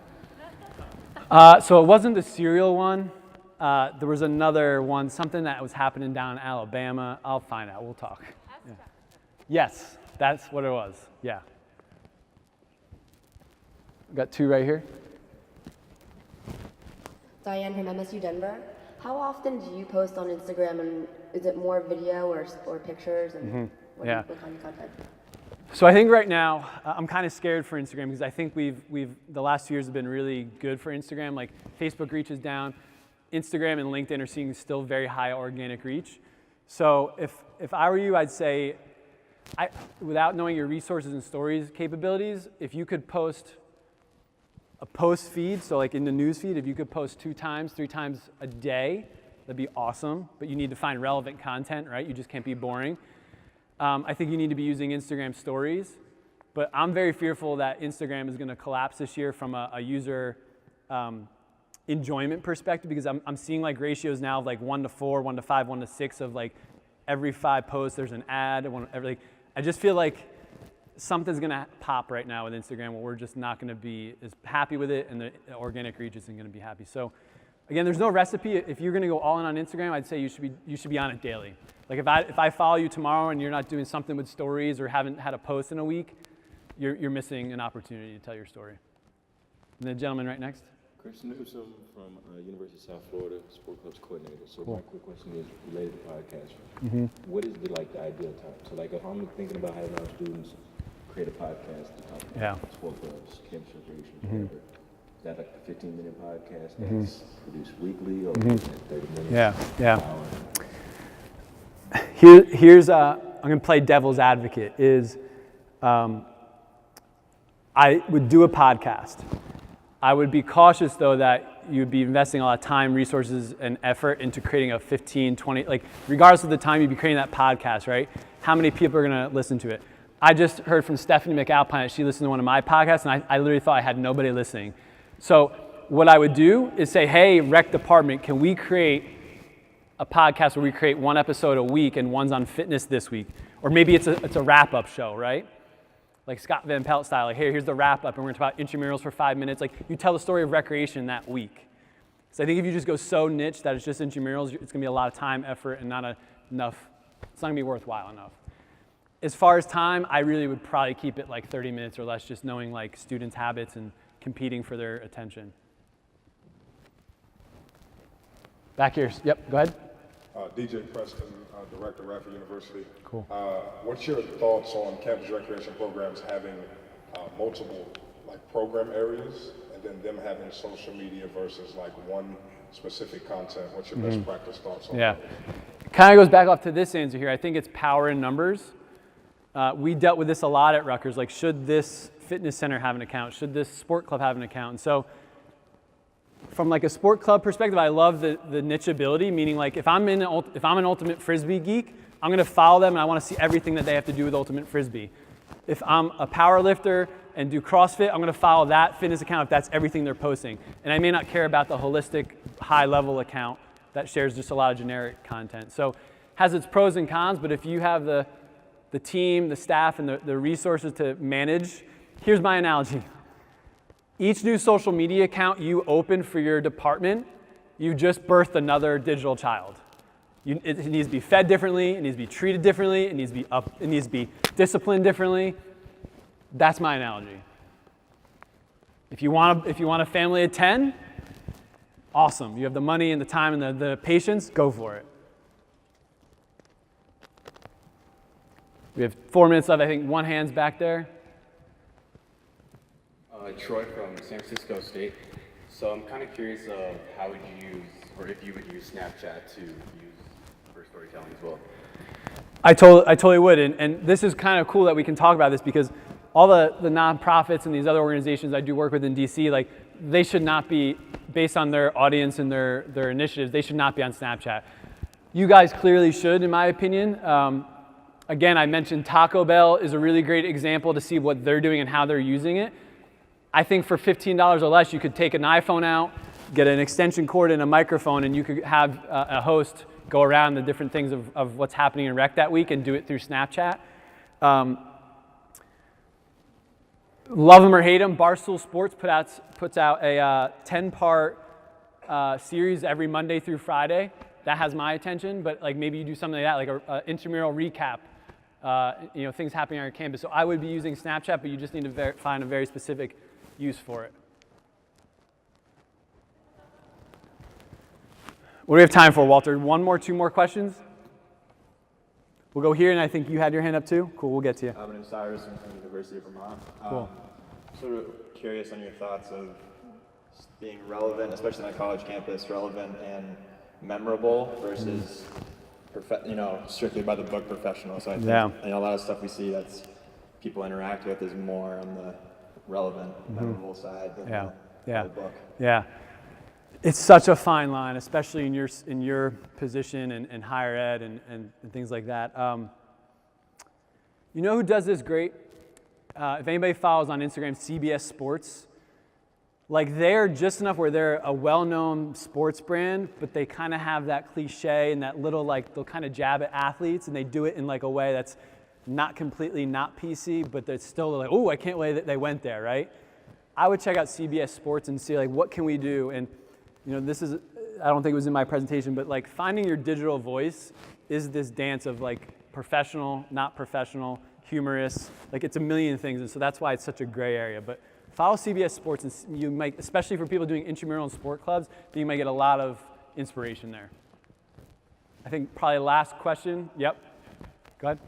So it wasn't the cereal one. There was another one, something that was happening down in Alabama. I'll find out. We'll talk. Yeah. Yes, that's what it was. Yeah. Got two right here. Diane from MSU Denver. How often do you post on Instagram, and is it more video or pictures? And what kind of content? So I think right now I'm kind of scared for Instagram because I think we've the last 2 years have been really good for Instagram. Like Facebook reach is down, Instagram and LinkedIn are seeing still very high organic reach. So if I were you, I'd say, without knowing your resources and stories capabilities, if you could post a post feed, so like in the news feed, if you could post 2 times, 3 times a day, that'd be awesome. But you need to find relevant content, right? You just can't be boring. I think you need to be using Instagram stories, but I'm very fearful that Instagram is going to collapse this year from a user enjoyment perspective, because I'm seeing like ratios now of like 1 to 4, 1 to 5, 1 to 6 of like every 5 posts there's an ad. I just feel like something's going to pop right now with Instagram where we're just not going to be as happy with it, and the organic reach isn't going to be happy. So again, there's no recipe. If you're going to go all in on Instagram, I'd say you should be on it daily. Like if I follow you tomorrow and you're not doing something with stories or haven't had a post in a week, you're missing an opportunity to tell your story. And the gentleman right next. Chris Newsom from University of South Florida, Sport Clubs Coordinator. So Cool. my quick question is related to podcasting. What is the ideal time? So like if I'm thinking about having our students create a podcast to talk about sport clubs, campus recreation, whatever, is that like a 15-minute podcast that's produced weekly, or is that 30 minutes? Yeah. Hour? Here's I'm going to play devil's advocate. I would do a podcast. I would be cautious, though, that you'd be investing a lot of time, resources, and effort into creating a 15, 20, like regardless of the time you'd be creating that podcast, right? How many people are going to listen to it? I just heard from Stephanie McAlpine that she listened to one of my podcasts, and I literally thought I had nobody listening. So what I would do is say, hey, rec department, can we create a podcast where we create one episode a week and one's on fitness this week? Or maybe it's a wrap-up show, right? Like Scott Van Pelt style, like, hey, here's the wrap-up, and we're going to talk about intramurals for 5 minutes. Like, you tell the story of recreation that week. So I think if you just go so niche that it's just intramurals, it's going to be a lot of time, effort, and not enough, it's not going to be worthwhile enough. As far as time, I really would probably keep it like 30 minutes or less, just knowing like students' habits and competing for their attention. Back here, yep, go ahead. DJ Preston, Director, Radford University. Cool. What's your thoughts on campus recreation programs having multiple program areas, and then them having social media versus one specific content? What's your best practice thoughts on that? Kind of goes back up to this answer here. I think it's power in numbers. We dealt with this a lot at Rutgers. Like, should this fitness center have an account? Should this sport club have an account? And so from like a sport club perspective, I love the niche ability, meaning like if I'm an ultimate frisbee geek, I'm going to follow them and I want to see everything that they have to do with ultimate frisbee. If I'm a power lifter and do CrossFit, I'm going to follow that fitness account if that's everything they're posting. And I may not care about the holistic high-level account that shares just a lot of generic content. So it has its pros and cons, but if you have the team, the staff, and the resources to manage, here's my analogy. Each new social media account you open for your department, you just birthed another digital child. It needs to be fed differently, it needs to be treated differently, it needs to be disciplined differently. That's my analogy. If you want a family of 10, awesome. You have the money and the time and the patience, go for it. We have 4 minutes left. I think one hand's back there. Troy from San Francisco State. So I'm kind of curious of how would you use, or if you would use Snapchat to use for storytelling as well? I totally would, and this is kind of cool that we can talk about this because all the nonprofits and these other organizations I do work with in DC, like they should not be, based on their audience and their initiatives, they should not be on Snapchat. You guys clearly should, in my opinion. Again, I mentioned Taco Bell is a really great example to see what they're doing and how they're using it. I think for $15 or less, you could take an iPhone out, get an extension cord and a microphone, and you could have a host go around the different things of what's happening in rec that week and do it through Snapchat. Love them or hate them, Barstool Sports puts out a 10-part series every Monday through Friday. That has my attention, but like maybe you do something like that, like an intramural recap, things happening on your campus. So I would be using Snapchat, but you just need to find a very specific use for it. What do we have time for, Walter? Two more questions? We'll go here, and I think you had your hand up too. Cool, we'll get to you. My name is Cyrus. I'm from the University of Vermont. Cool. Sort of curious on your thoughts of being relevant, especially on a college campus, relevant and memorable versus strictly by the book professional. So I think a lot of stuff we see that's people interact with is more on the relevant, memorable side than the book. Yeah. It's such a fine line, especially in your position and higher ed and things like that. You know who does this great? If anybody follows on Instagram, CBS Sports. Like they're just enough where they're a well-known sports brand, but they kind of have that cliche and that little they'll kind of jab at athletes, and they do it in like a way that's not completely not PC, but they're still like, oh, I can't believe that they went there, right? I would check out CBS Sports and see like, what can we do? And this is, I don't think it was in my presentation, but like finding your digital voice is this dance of like professional, not professional, humorous, like it's a million things. And so that's why it's such a gray area. But follow CBS Sports, and you might, especially for people doing intramural and sport clubs, you might get a lot of inspiration there. I think probably last question. Yep. Go ahead.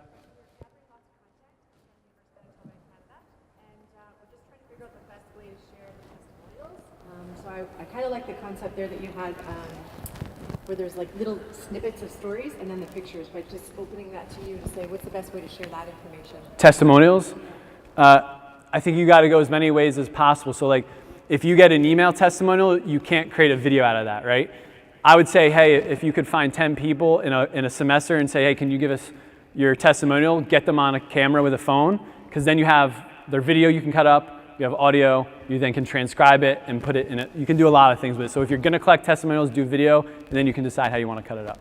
So I kind of like the concept there that you had where there's like little snippets of stories and then the pictures, but just opening that to you to say what's the best way to share that information. Testimonials. I think you got to go as many ways as possible. So like if you get an email testimonial, you can't create a video out of that, right? I would say, hey, if you could find 10 people in a semester and say, hey, can you give us your testimonial, get them on a camera with a phone, because then you have their video you can cut up, you have audio, you then can transcribe it and put it in it. You can do a lot of things with it. So if you're going to collect testimonials, do video, and then you can decide how you want to cut it up.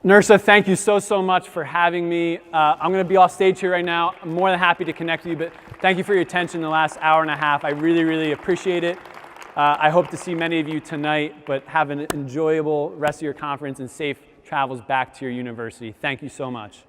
NIRSA, thank you so much for having me. I'm going to be off stage here right now. I'm more than happy to connect with you, but thank you for your attention the last hour and a half. I really appreciate it. I hope to see many of you tonight, but have an enjoyable rest of your conference and safe travels back to your university. Thank you so much.